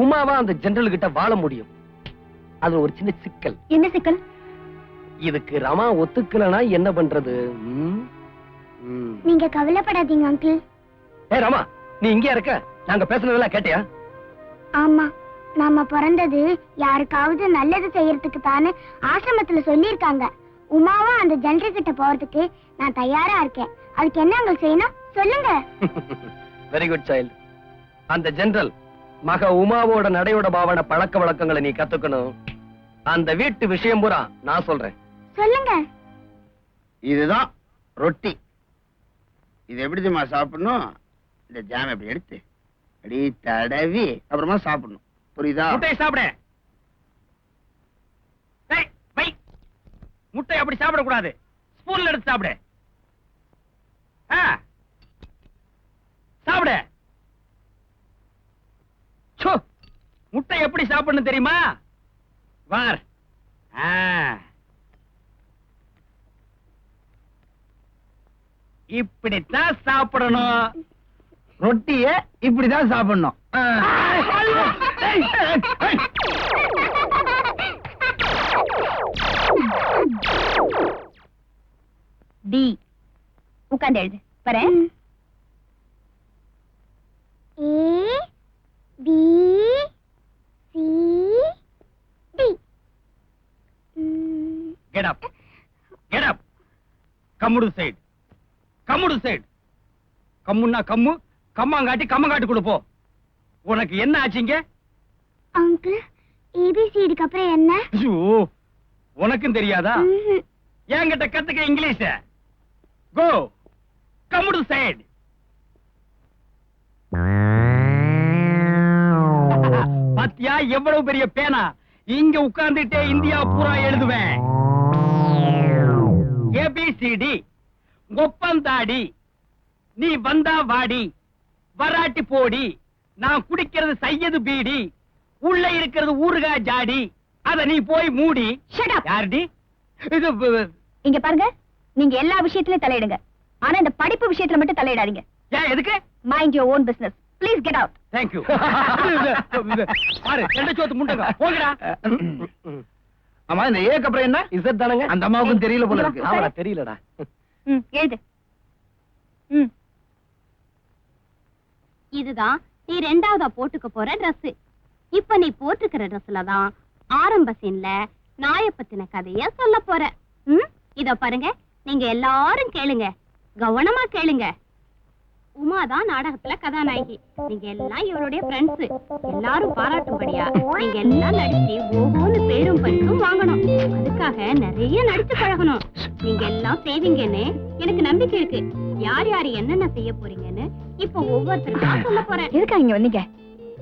உமாவா அந்த ஜெனரல் கிட்ட வாழ முடியும். அது ஒரு சின்ன சிக்கல். என்ன சிக்கல்? இதுக்கு ரமா ஒத்துக்கலனா என்ன பண்றது? நீங்க கவலைப்படாதீங்க அங்கிள். ரமா, நீ இங்கே இருக்க. நாங்க பேசுனதெல்லாம் கேட்டியா? ஆமா, நாம பிறந்தது யாருக்காவது நல்லது செய்யறதுக்கு தானே ஆசிரமத்துல சொல்லிருக்காங்க. உமாவா அந்த ஜெனரல் கிட்ட போறதுக்கு நான் தயாரா இருக்கேன். அதுக்கு என்ன அங்க செய்யணும் சொல்லுங்க. Very good child. அந்த ஜெனரல் மக உமாவோட நடையோட பாவன பழக்க வழக்கங்களை நீ கத்துக்கணும். அந்த வீட்டு விஷயம் பூரா நான் சொல்றேன். சொல்லுங்க. இதுதான் ரொட்டி. இது எப்படி தெரியுமா சாப்பிடணும்? இந்த ஜாம் எப்படி எடுத்து அப்படி தடவி அப்புறமா சாப்பிடணும். புரியுதா? முட்டையை சாப்பிடு. முட்டை அப்படி சாப்பிடக்கூடாது. ஸ்பூன்ல எடுத்து சாப்பிடு. சாப்பிடு. முட்டை எப்படி சாப்பிடணும் தெரியுமா? வார். இப்படித்தான் சாப்பிடணும். ரொட்டிய இப்படிதான் சாப்பிடணும். டி உட்கார்ந்து எழுது. வரேன். A B C D. Get up. Get up. கம்முடு சைடு. கம்முடு சைடு. கம்முன்னா கம்மு, கம்மாங்காட்டி கம்மங்காட்டி கொடுப்போம். உனக்கு என்ன ஆச்சுங்க? அங்கிள், ஏபிசிடிக்கு அப்புறம் என்ன? ஐயோ, உனக்கும் தெரியாதா? என்கிட்ட கத்துக்க இங்கிலீஷ். கோ கம்முடு சைடு. பாத்தியா எவ்வளவு பெரிய பேனா? இங்க உட்கார்ந்துட்டே இந்தியா பூரா எழுதுவேன். ஏபிசிடி. ஒப்பந்தாடி. நீ வந்தா வாடி, வராட்டி போடி. நான் குடிக்கிறது சையது பீடி, உள்ள இருக்கிறது ஊறுகாய் ஜாடி. அத நீ போய் மூடி. யாருடி இது? இங்க பாருங்க, நீங்க எல்லா விஷயத்திலயும் தலையிடுங்க. ஆனா இந்த படிப்பு விஷயத்துல மட்டும் தலையிடாதீங்க. ஏன் எதுக்கு? Mind your own business. Please get out. Thank you. பாரு, ரெண்டு சோத்து முண்டங்க. போங்கடா. ஆமா, இந்த ஏக்கு அப்புறம் என்ன? இசட் தானங்க? அந்த அம்மாவுக்கும் தெரியல போல இருக்கு. ஆமா, தெரியலடா. எழுது. இதுதான் நீ ரெண்டாவதா போட்டுக்க போற Dress. இப்ப நீ போட்டுக்கிற Dressல தான் ஆரம்ப சீன்ல நாய பத்தின கதைய சொல்ல போற. இத பாருங்க, நீங்க எல்லாரும் கேளுங்க, கவனமா கேளுங்க. உமா தான் நாடகத்துல கதாநாயகி. நீங்க எல்லாம் இவருடைய ஃப்ரெண்ட்ஸ். எல்லாரும் பாராட்டும்படியா நீங்க எல்லாம் நடிச்சு ஓஹோன்னு பேரும் பரிசும் வாங்கணும். அதுக்காக நிறைய நடிச்சு பழகணும். நீங்க எல்லாம் செய்வீங்கன்னு எனக்கு நம்பிக்கை இருக்கு. யார் யார் என்னென்ன செய்ய போறீங்கன்னு இப்ப ஒவ்வொருத்தருக்கா சொல்ல போறேன். எதுக்கா இங்க வந்தீங்க?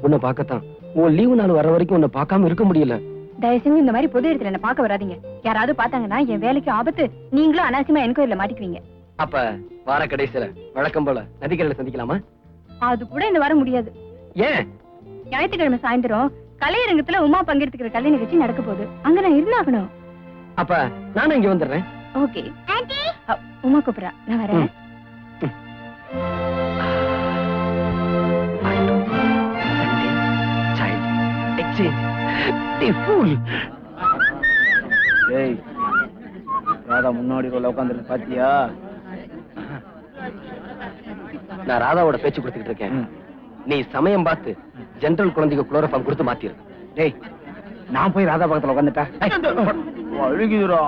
உன்னை பார்க்கத்தான். உன் லீவு நாள் வர வரைக்கும் உன்னை பார்க்காம இருக்க முடியல. தயவு செஞ்சு இந்த மாதிரி பொது இடத்துல என்ன பார்க்க வராதீங்க. யாராவது பார்த்தாங்கன்னா என் வேலைக்கு ஆபத்து. நீங்களும் அனாவசியமா என்கொயரில மாட்டிக்குவீங்க. அப்ப வார கடைசியில வழக்கம் போல நதிக்கரையில சந்திக்கலாமா? அது கூட இந்த வர முடியாது. ஏன்? ஞாயிற்றுக்கிழமை சாயந்தரம் கலையரங்கத்துல உமா பங்கெடுத்துக்கிற கலை நிகழ்ச்சி நடக்க போகுது. அங்க நான் இருந்தாகணும். அப்ப நானும் இங்க வந்துடுறேன். ஓகே. உமா கூப்பிடுறா, நான் வரேன். ராதா முன்னாடி ரோல உட்காந்துருக்கு பாத்தியா? நான் ராதாவோட பேச்சு கொடுத்துக்கிட்டு இருக்கேன். நீ சமயம் பார்த்து ஜெனரல் குழந்தைக்கு குளோரோஃபார்ம் கொடுத்து மாத்திரு. டேய், நான் போய் ராதா பக்கத்துல உட்காந்துட்டேன். அழுகிதுரா.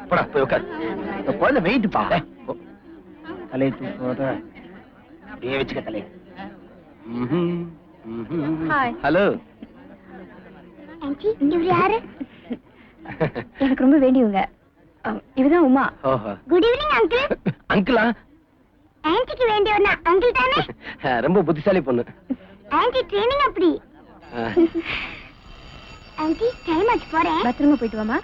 போடா, போய் உட்கார். இந்த குழந்தை வெயிட் பா. தலையை தூக்க அப்படியே வச்சுக்க தலையை. ஹாய். ஹலோ. ஆன்ட்டி இவர் யாரு? எனக்கு ரொம்ப வேண்டியவங்க. இவதான் உமா. ஓஹோ. Good evening uncle. அங்கிளா? ஆன்ட்டிக்கு வேண்டியவனா அங்கிள் தானே? ரொம்ப புத்திசாலி பொண்ணு. ஆன்ட்டி ட்ரெயினிங் அப்படி. ஆன்ட்டி டைம் ஆச்சு போறேன். பத்திரமா போயிட்டு வாமா.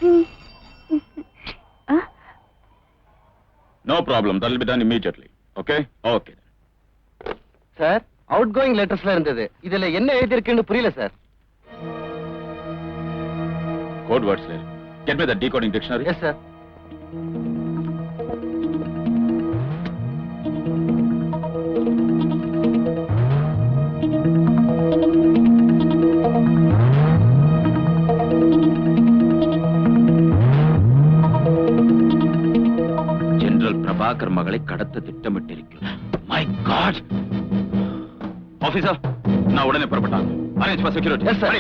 No problem. That will be done immediately. Okay? Okay. Sir, out going லெட்டர்ஸ்ல இருந்தது. இதுல என்ன எழுதி இருக்குன்னு புரியல sir. Code words there. Get me the decoding dictionary. Yes sir. General Prabhakar மகளை கடத்த திட்டமிட்டிருக்கிறார். My God. ஆபீசர், நான் உடனே புறப்பட்டாங்க. Arrange for security. Yes sir.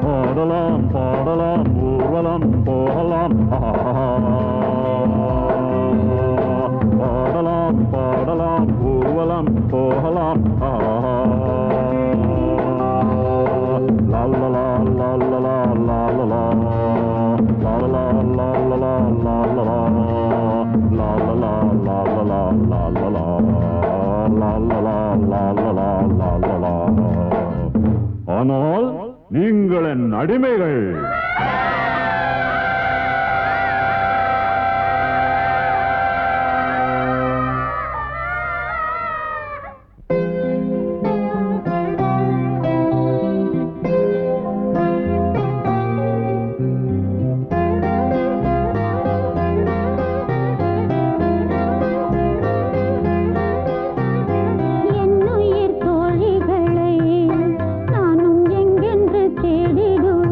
பாடலாம் பாடலாம் ஊர்வலம் போகலாம். பாடலாம் பாடலாம் ஊர்வலம் போகலாம். லாலலா லாலலா லாலலா லாலலா லாலலா லாலலா லாலலா லாலலா லாலலா லாலலா லாலலா லாலலா. ஆனால் நீங்கள் என் அடிமைகள். என்னுயிர் தோழிகளை நானும் எங்கென்று தேடிடுவேன்.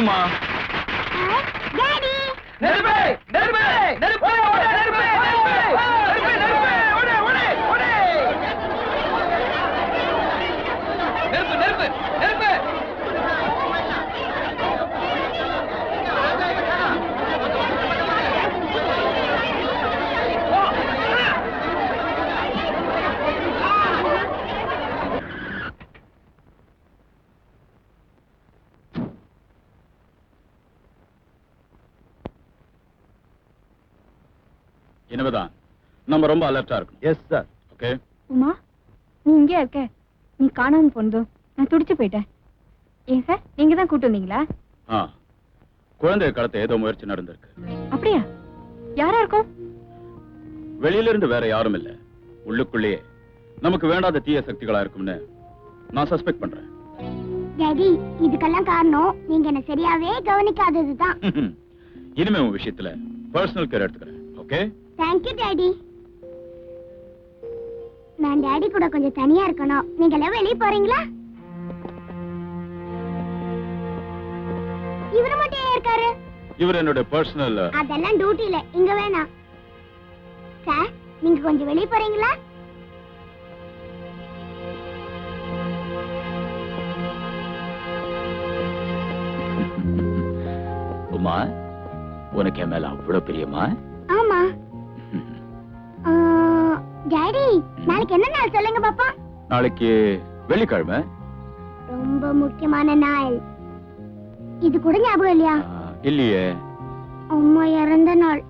உமா டாடி நெருப்பு நெருப்பு நெருப்பு ஓடு நெருப்பு நெருப்பு நெருப்பு ஓடு ஓடு ஓடு நெருப்பு நெருப்பு நெருப்பு இனிமேதான் நம்ம ரொம்ப அலர்ட்டா இருக்கணும். Yes sir. ஓகே. உமா நீ இங்கே இருக்க, நீ காணாம போனதும் நான் துடிச்சு போயிட்டேன். ஏன் சார் நீங்க தான் கூட்டு வந்தீங்களா? குழந்தைய கடத்த ஏதோ முயற்சி நடந்திருக்கு. அப்படியா? யாரா இருக்கும்? வெளியில இருந்து வேற யாரும் இல்ல, உள்ளுக்குள்ளேயே நமக்கு வேண்டாத தீய சக்திகளா இருக்கும்னு நான் சஸ்பெக்ட் பண்றேன். டாடி இதுக்கெல்லாம் காரணம் நீங்க என்ன சரியாவே கவனிக்காததுதான். இனிமே உன் விஷயத்துல பர்சனல் கேர் எடுத்துக்கிறேன். ஓகே? Thank you daddy. நான் டாடி கூட கொஞ்சம் தனியா இருக்கணும். நீங்க எல்லாம் வெளியே போறீங்களா? இவரு மட்டும் ஏன் இருக்காரு? இவர் என்னோட பர்சனல். அதெல்லாம் டியூட்டில இங்க வேணாம். சார் நீங்க கொஞ்சம் வெளியே போறீங்களா? உமா, உனக்கு என் மேல அவ்வளவு பிரியமா? ஆமா. டாடி நாளைக்கு என்ன நாள் சொல்லுங்க பாப்பா. நாளைக்கு வெள்ளிக்கிழமை. ரொம்ப முக்கியமான நாள். இது கூட ஞாபகம் இல்லையா? இல்லையே. அம்மா இறந்த நாள்.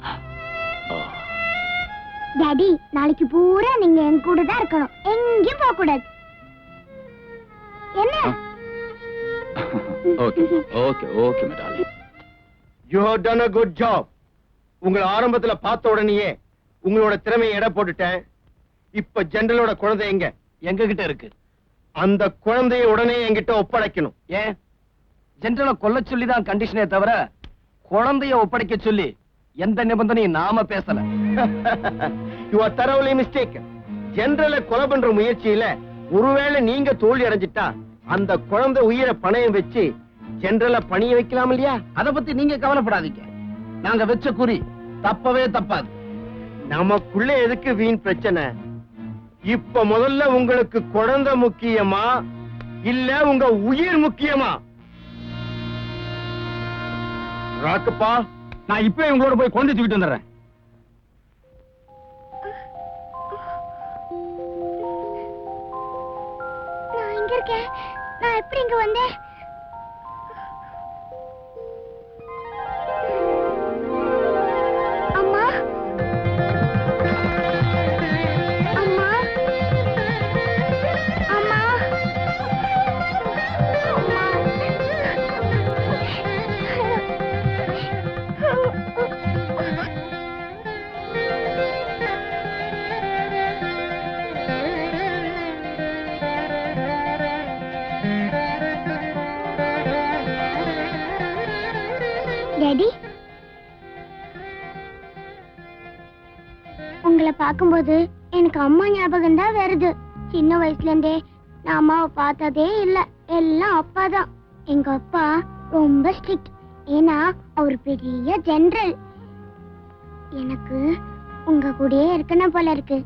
டாடி நாளைக்கு பூரா நீங்க என் கூட தான் இருக்கணும், எங்கேயும் போக கூடாது. என்ன? Okay okay okay madam. You have done a good job. உங்களை ஆரம்பத்துல பார்த்த உடனேயே உங்களோட திறமையை எடை போட்டுட்டேன். இப்ப ஜெனரலோட குழந்தை எங்க? எங்க கிட்ட இருக்கு. அந்த குழந்தையை உடனே என்கிட்ட ஒப்படைக்கணும். ஏன் ஜெனரலை கொல்ல சொல்லி தான் கண்டிஷனே தவிர குழந்தைய ஒப்படைக்க சொல்லி எந்த நிபந்தனையும் நாம பேசல. You are thoroughly mistaken. ஜெனரலை கொலை பண்ற முயற்சியில ஒருவேளை நீங்க தோல்வி அடைஞ்சிட்டா அந்த குழந்தை உயிரை பணயம் வச்சு ஜெனரலை பணிய வைக்கலாம் இல்லையா? அத பத்தி நீங்க கவலைப்படாதீங்க. நாங்க வச்ச குறி தப்பவே தப்பாது. நமக்குள்ள எதுக்கு வீண் பிரச்சனை? இப்ப முதல்ல உங்களுக்கு குழந்தை முக்கியமா இல்ல உங்க உயிர் முக்கியமா? ராக்கப்பா, நான் இப்பவே உங்களோட போய் கொண்டு தூக்கிட்டு வந்துடுறேன். நான் இங்க இருக்கேன். நான் எப்படி இங்க வந்தேன்? அம்மா அம்மா உங்களை பார்க்கும்போது எனக்கு அம்மா ஞாபகம் தான் வருது. சின்ன வயசுல இருந்தே நான் அம்மாவை பார்த்ததே இல்ல. எல்லாம் அப்பா தான். எங்க அப்பா ரொம்ப ஸ்ட்ரிக்ட். ஏன்னா அவர் பெரிய ஜெனரல். எனக்கு உங்க கூடயே இருக்கணும் போல இருக்கு.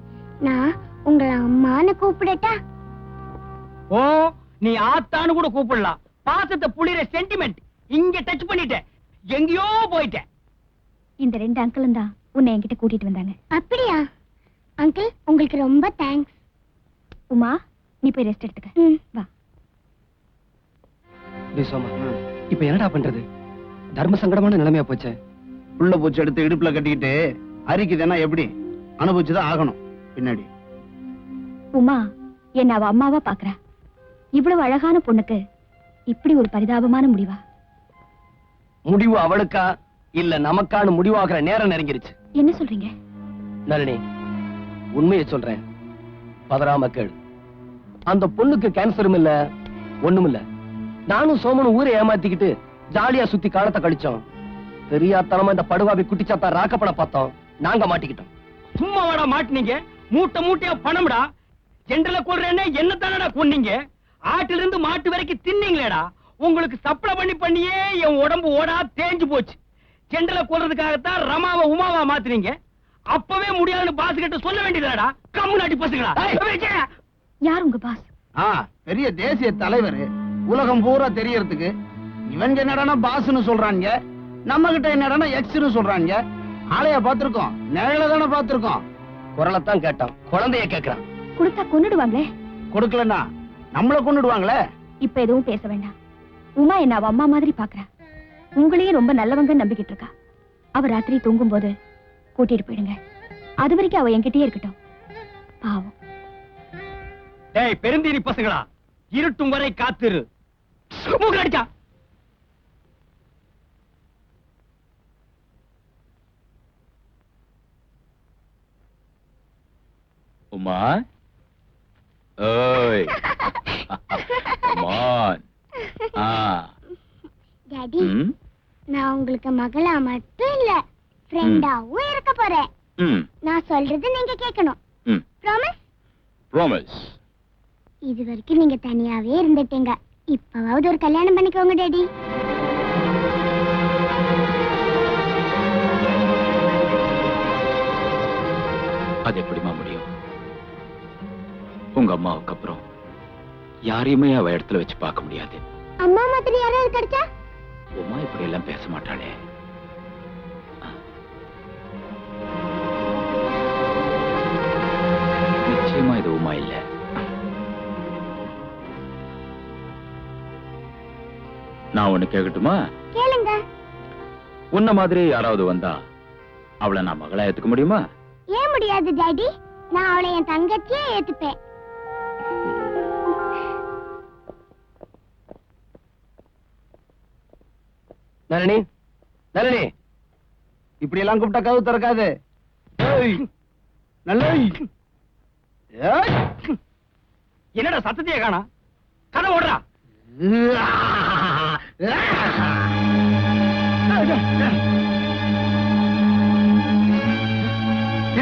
நான் உங்களை அம்மான்னு கூப்பிடட்டா? ஓ, நீ ஆத்தான்னு கூட கூப்பிடலாம். பாசத்தை புளிற சென்டிமெண்ட் இங்க டச் பண்ணிட்ட, எங்கேயோ போயிட்ட. இந்த 2 அங்கிளும் தான் உன்னை என்கிட்ட கூட்டிட்டு வந்தாங்க. அப்படியா? அங்கிள், உங்களுக்கு ரொம்ப தேங்க்ஸ். உமா, நீ போய் ரெஸ்ட் எடுத்துக்க. வா. சோமா, இப்ப என்னடா பண்றது? தர்ம சங்கடமான நிலைமையா போச்சே. புள்ள பூச்சி எடுத்து இடுப்புல கட்டிக்கிட்டு அரிக்குதுன்னா எப்படி? அனுபவிச்சுதான் ஆகணும் பின்னாடி. உமா என்ன அவ அம்மாவா பாக்குறா. இவ்வளவு அழகான பொண்ணுக்கு இப்படி ஒரு பரிதாபமான முடிவா? முடிவு அவளுக்கா இல்ல நமக்கான முடிவாகிற நேரம் நெருங்கிருச்சு. என்ன சொல்றீங்க? நளினி, உண்மையை சொல்றேன், பதறாம கேளு. அந்த பொண்ணுக்கு கேன்சரும் இல்ல, ஒண்ணும் இல்ல. நானும் சோமனும் ஊரை ஏமாத்திக்கிட்டு ஜாலியா சுத்தி காலத்தை கழிச்சோம். தெரியாதனமா இந்த படுவாபி குட்டிச்சாத்தா ராக்கப்பட பார்த்தோம். நாங்க மாட்டிக்கிட்டோம். சும்மா வாடா மாட்டினீங்க. மூட்டை மூட்டையா பணம்டா. ஜென்ரல கொள்றேன்னு என்ன தானடா கொன்னீங்க? ஆட்டில இருந்து மாட்டு வரைக்கும் தின்னீங்களேடா. உங்களுக்கு சப்ளை பண்ணியே என் உடம்பு ஓடா தேஞ்சு போச்சு. ஜென்ரல கொல்றதுக்காகத்தான் ரமாவை உமாவா மாத்துறீங்க. அப்பவே முடியாதுன்னு பாஸ் கிட்ட சொல்ல வேண்டியதாடா. கம்முனாட்டி பசங்களா. யார் உங்க பாஸ்? பெரிய தேசிய தலைவர், உலகம் பூரா தெரியறதுக்கு. இவங்க என்னடானா பாஸ்னு சொல்றாங்க, நம்ம கிட்ட என்னடானா எக்ஸ்னு சொல்றாங்க. ஆளைய பாத்துருக்கோம், நிழல தானே பாத்துருக்கோம். குரலைத்தான் கேட்டான், குழந்தைய கேட்கிறான். கொடுத்தா கொன்னுடுவாங்களே. கொடுக்கலன்னா நம்மள கொன்னுடுவாங்களே. இப்ப எதுவும் பேச வேண்டாம். உமா என்ன அவ அம்மா மாதிரி பாக்குறா. உங்களையும் ரொம்ப நல்லவங்க நம்பிக்கிட்டு இருக்கா. அவ ராத்திரி தூங்கும் போது கூட்டிட்டு போயிடுங்க. அது வரைக்கும் அவ என்கிட்டயே இருக்கட்டும். பாவம். டேய் பெருந்தீரி பசங்களா, இருட்டும் வரை காத்திரு. மூக்கு அடிச்சா. உமா, ஓய், come on. டாடி, நான் உங்களுக்கு மகளா மட்டும் இல்ல, ஃப்ரெண்டாவும் இருக்க போறேன். நான் சொல்றது நீங்க கேட்கணும். ப்ராமிஸ்? ப்ராமிஸ். இது வரைக்கும் நீங்க தனியாவே இருந்துட்டீங்க. இப்பவாவது ஒரு கல்யாணம் பண்ணிக்கோங்க டாடி. அது எப்படிமா முடியும்? உங்க அம்மாவுக்கு அப்புறம் யாரையுமே அவ இடத்துல வச்சு பார்க்க முடியாது. அம்மா மாதிரி யாராவது கிடைச்சா? உமா இப்படி எல்லாம் பேச மாட்டாளே. நிச்சயமா இது உமா இல்ல. நான் ஒண்ணு கேட்கட்டுமா? கேளுங்க. உன்ன மாதிரி யாராவது வந்தா அவளை நான் மகளா ஏத்துக்க முடியுமா? ஏன் முடியாது டாடி? நான் அவளை என் தங்கச்சியே ஏத்துப்பேன். நளினி, நளினி, இப்படி எல்லாம் கூப்பிட்டா கதவு திறக்காது. நல்ல என்னடா சத்தத்தையே காணா? கதை ஓடுறா.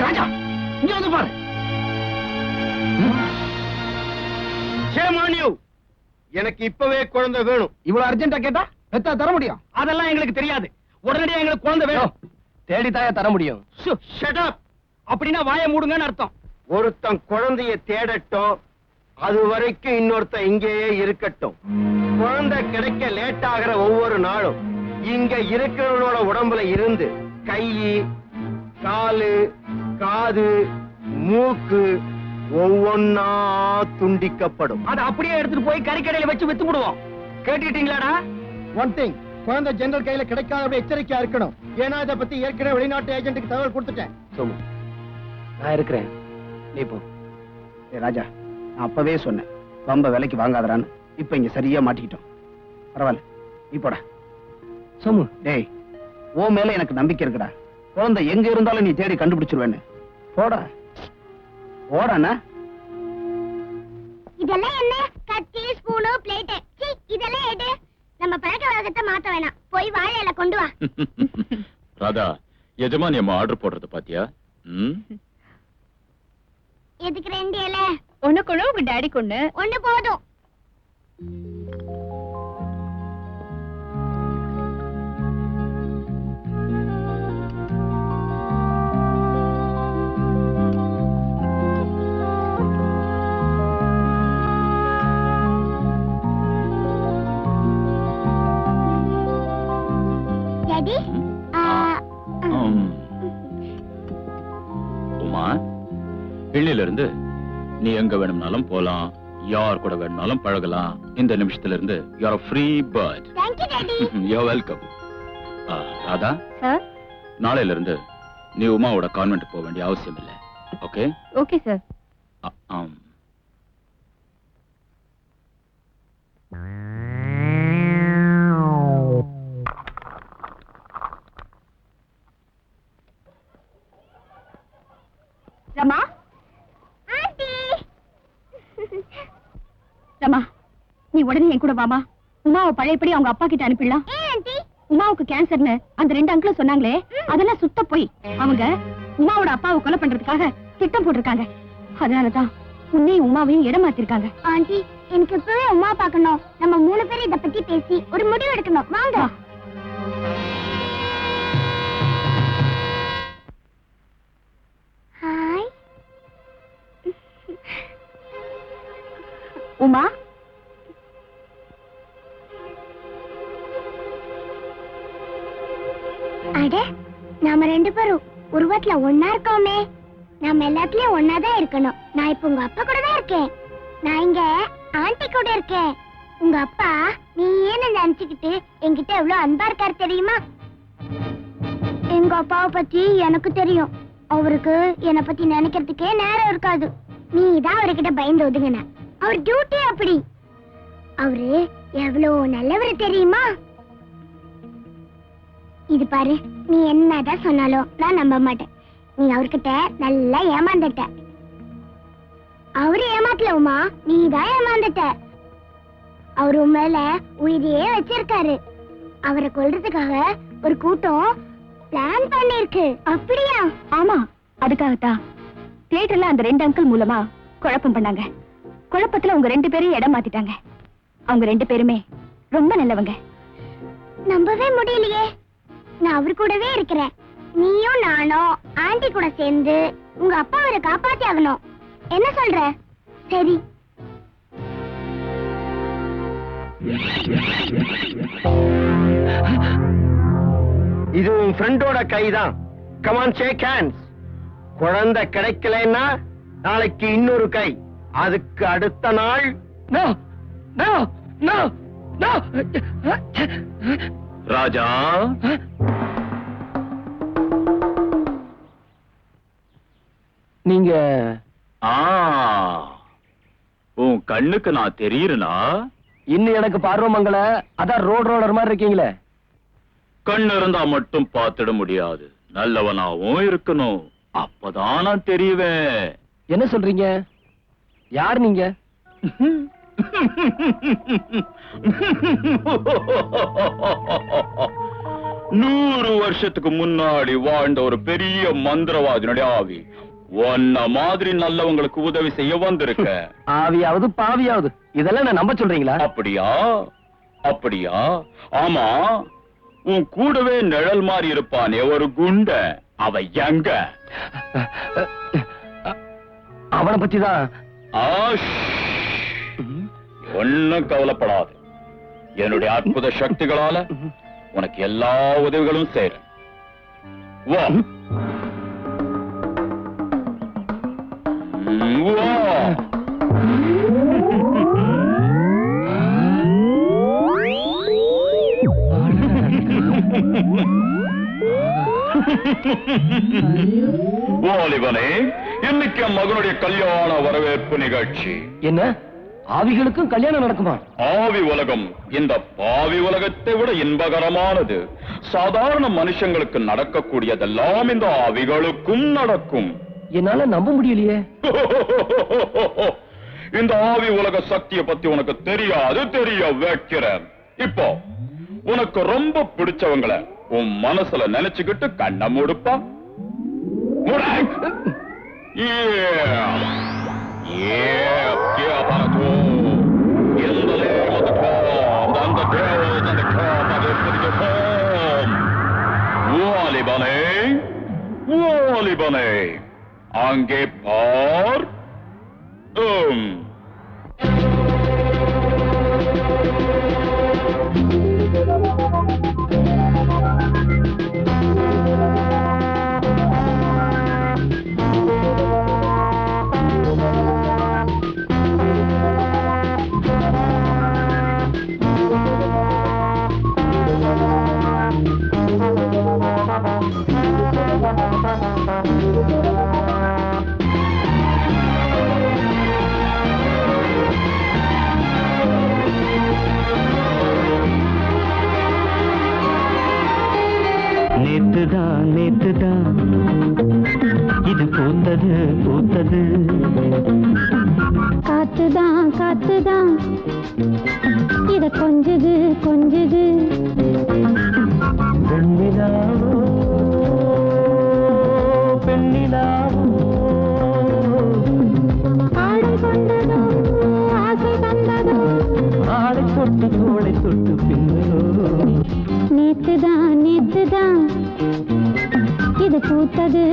ராஜா, இங்க வந்து பாரு. எனக்கு இப்பவே குழந்தை வேணும். இவ்வளவு அர்ஜென்டா கேட்டா பெத்தா தர முடியும்? அதெல்லாம் எங்களுக்கு தெரியாது. உடனடியா எங்களுக்கு குழந்தை வேணும். தேடித்தாயா தர முடியும். Shut up. அப்படின்னா வாயை மூடுங்கன்னு அர்த்தம். ஒருத்தன் குழந்தைய தேடட்டும், அது வரைக்கும் இன்னொருத்தன் இங்கேயே இருக்கட்டும். குழந்தை கிடைக்க லேட் ஆகிற ஒவ்வொரு நாளும் இங்க இருக்கிறவனோட உடம்புல இருந்து கை, காலு, காது, மூக்கு ஒவ்வொன்னா துண்டிக்கப்படும். அதை அப்படியே எடுத்துட்டு போய் கறிக்கடையில வச்சு வித்து விடுவோம். கேட்டுக்கிட்டீங்களாடா? ஒன் திங், குழந்தை ஜெனரல் கையில கிடைக்காத எச்சரிக்கையா இருக்கணும். ஏன்னா இதை பத்தி ஏற்கனவே வெளிநாட்டு ஏஜென்ட்டுக்கு தகவல் கொடுத்துட்டேன். சோமு, நான் இருக்கிறேன், நீ போ. ராஜா, நான் அப்பவே சொன்னேன் ரொம்ப விலைக்கு வாங்காதரான்னு. இப்ப இங்க சரியா மாட்டிக்கிட்டோம். பரவாயில்ல, நீ போடா. சோமு, டேய், ஓ மேல எனக்கு நம்பிக்கை இருக்குடா. குழந்தை எங்க இருந்தாலும் நீ தேடி கண்டுபிடிச்சிருவேன்னு. போடா போடாண்ணா. இதெல்லாம் என்ன? கத்தி, ஸ்பூனு, பிளேட். இதெல்லாம் எடு. நம்ம பழக்க வழக்கத்தை மாத்த வேணாம். போய் வாழை இலை கொண்டு வா. ராதா, எஜமானி அம்மா ஆர்டர் போடுறது பாத்தியா? எதுக்கு 2 இலை? உனக்கு உங்க டாடிக்கு ஒண்ணு. ஒண்ணு போதும். டாடி உமா, இன்னில இருந்து நீ எங்க வேணும்னாலும் போலாம், யார் கூட வேணும்னாலும் பழகலாம். இந்த நிமிஷத்துல இருந்து you are a free bird. Thank you daddy. You are welcome. Radha, sir. நாளையில இருந்து நீ உமாவோட கான்வென்ட் போக வேண்டிய அவசியம் இல்லை. Okay? Okay sir. Rama, aunty. Rama, நீ உடனே என் கூட வாமா. உமாவை பழையபடி அவங்க அப்பா கிட்ட அனுப்பிடலாம். ஏன் ஆண்டி? உமாவுக்கு கேன்சர்னு அந்த 2 அங்கிளும் சொன்னாங்களே, அதெல்லாம் சுத்த போய். அவங்க உமாவோட அப்பாவை கொலை பண்றதுக்காக திட்டம் போட்டிருக்காங்க. அதனாலதான் உன்னையும் உமாவையும் இடமாத்திருக்காங்க. ஆண்டி, எனக்கு இப்பவே அம்மா பார்க்கணும். நம்ம 3 பேரும் இத பத்தி பேசி ஒரு முடிவு எடுக்கணும். வாங்க. ஹாய். உமா, அட, நாம 2 பேரும் உருவத்துல ஒண்ணா இருக்கோமே. நாம எல்லாத்துலயும் ஒண்ணாதான் இருக்கணும். நான் இப்ப உங்க அப்பா கூட தான் இருக்கேன். நான் இங்க ஆண்டி கூட இருக்கேன். உங்க அப்பா நீ ஏன்னு நினைச்சுக்கிட்டு என்கிட்ட எவ்வளவு அன்பா இருக்காரு தெரியுமா? எங்க அப்பாவை பத்தி எனக்கு தெரியும். அவருக்கு என்னை பத்தி நினைக்கிறதுக்கே நேரம் இருக்காது. நீ தான் அவர்கிட்ட பயந்து ஒதுங்கின. அவர் டியூட்டி அப்படி. அவரு எவ்வளவு நல்லவர் தெரியுமா? இது பாரு, நீ என்னதான் சொன்னாலும் நான் நம்ப மாட்டேன். நீ அவர்கிட்ட நல்லா ஏமாந்துட்ட. அவரு ஏமாத்தல உமா, நீ தான் ஏமாந்துட்ட. அவரு மேல உயிரையே வச்சிருக்காரு. அவரை கொல்றதுக்காக ஒரு கூட்டம் பிளான் பண்ணிருக்கு. அப்படியா? ஆமா, அதுக்காகத்தான் தியேட்டர்ல அந்த 2 அங்கிள் மூலமா குழப்பம் பண்ணாங்க. குழப்பத்துல உங்க 2 பேரையும் இடம் மாத்திட்டாங்க. அவங்க 2 பேருமே ரொம்ப நல்லவங்க. நம்பவே முடியலையே. நான் அவர் கூடவே இருக்கிறேன். நீயும் நானும் ஆண்டி கூட சேர்ந்து உங்க அப்பா அவரை காப்பாத்தி ஆகணும். என்ன சொல்ற? சரி. இது உன் ஃப்ரெண்டோட கைதான். Come on, shake hands. குழந்தை கிடைக்கலன்னா நாளைக்கு இன்னொரு கை, அதுக்கு அடுத்த நாள். No no no no. Raja, நீங்க உன் கண்ணுக்கு நான் தெரியுறனா? இன்னும் எனக்கு பார்வமங்கல, அதான் ரோலர் மாதிரி இருக்கீங்களே. கண்ணு இருந்தா மட்டும் பார்த்திட முடியாது, நல்லவனாவும் இருக்கணும். அப்பதான் நான் தெரியுவேன். என்ன சொல்றீங்க? யார் நீங்க? 100 வருஷத்துக்கு முன்னாடி வாழ்ந்த ஒரு பெரிய மந்திரவாதினுடைய ஆவி. உன்ன மாதிரி நல்லவங்களுக்கு உதவி செய்ய வந்திருக்க. ஆவியாவது பாவியாவது, இதெல்லாம் நான் நம்ப சொல்றீங்களா? அப்படியா? அப்படியா? ஆமா, உன் கூடவே நிழல் மாதிரி இருப்பானே ஒரு குண்ட, அவ எங்க? அவனை பத்திதான். ஒன்னும் கவலைப்படாது. என்னுடைய அற்புத சக்திகளால உனக்கு எல்லா உதவிகளும் செய்றேன். வா. வா. வாலிபனே, இன்னைக்கு என் மகனுடைய கல்யாண வரவேற்பு நிகழ்ச்சி. என்ன, ஆவிகளுக்கும் கல்யாணம் நடக்குமா? ஆவி உலகம் இந்த பாவி உலகத்தை விட இன்பகரமானது. சாதாரண மனுஷங்களுக்கு நடக்கக்கூடியதெல்லாம் இந்த ஆவிகளுக்கும் நடக்கும். என்னால நம்ப முடியலையே. இந்த ஆவி உலக சக்தியை பத்தி உனக்கு தெரியாது, தெரிய வைக்கிறேன். இப்போ உனக்கு ரொம்ப பிடிச்சவங்கள உன் மனசுல நினைச்சுக்கிட்டு கண்ண மூடுப்பா. Yeah! Yeah, Banato! In the name of the club and the devils and the club of the physical form! Wally Bunny! Ange par! நேத்துதான் இது பூத்தது காத்துதான் இத கொஞ்சுது பெண்ணிலாவோ ஆடை கொண்டதோ ஆசை தந்ததோ ஆளை தொட்டு தோளை தொட்டு பின்னோ நேத்துதான் இது பூத்தது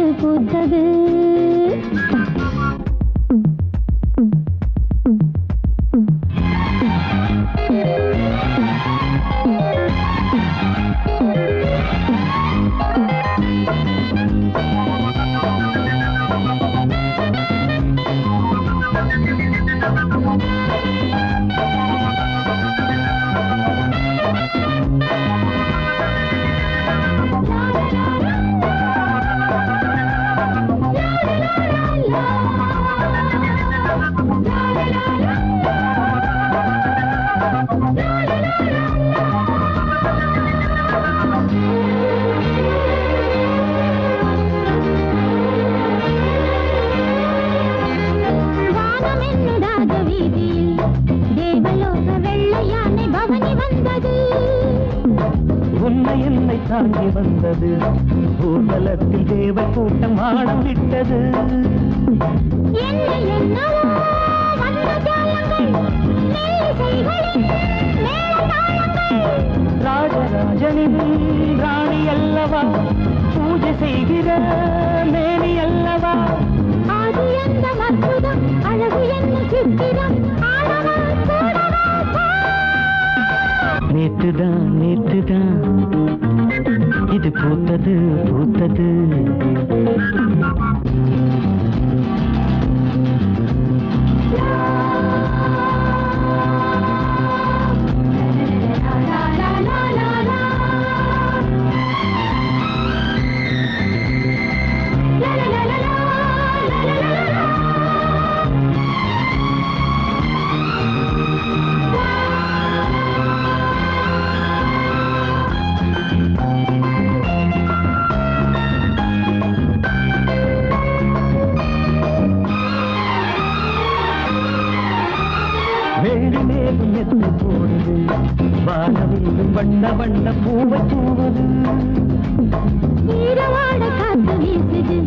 என்னை தாங்கி வந்தது ஊர்வலத்தில் தேவ கூட்டம் ஆடம் விட்டது ராஜராஜனின் ராணி அல்லவா பூஜை செய்கிற மேனி அல்லவா அது எந்த அற்புதம் அழகு என்ன சித்திரம் நேற்றுதான் இது பூத்தது வெள்ளி மேகம் எத்தனை போடுது வானவில்லும் வண்ண பூவை தூவுது ஈரவாட காத்து வீசுது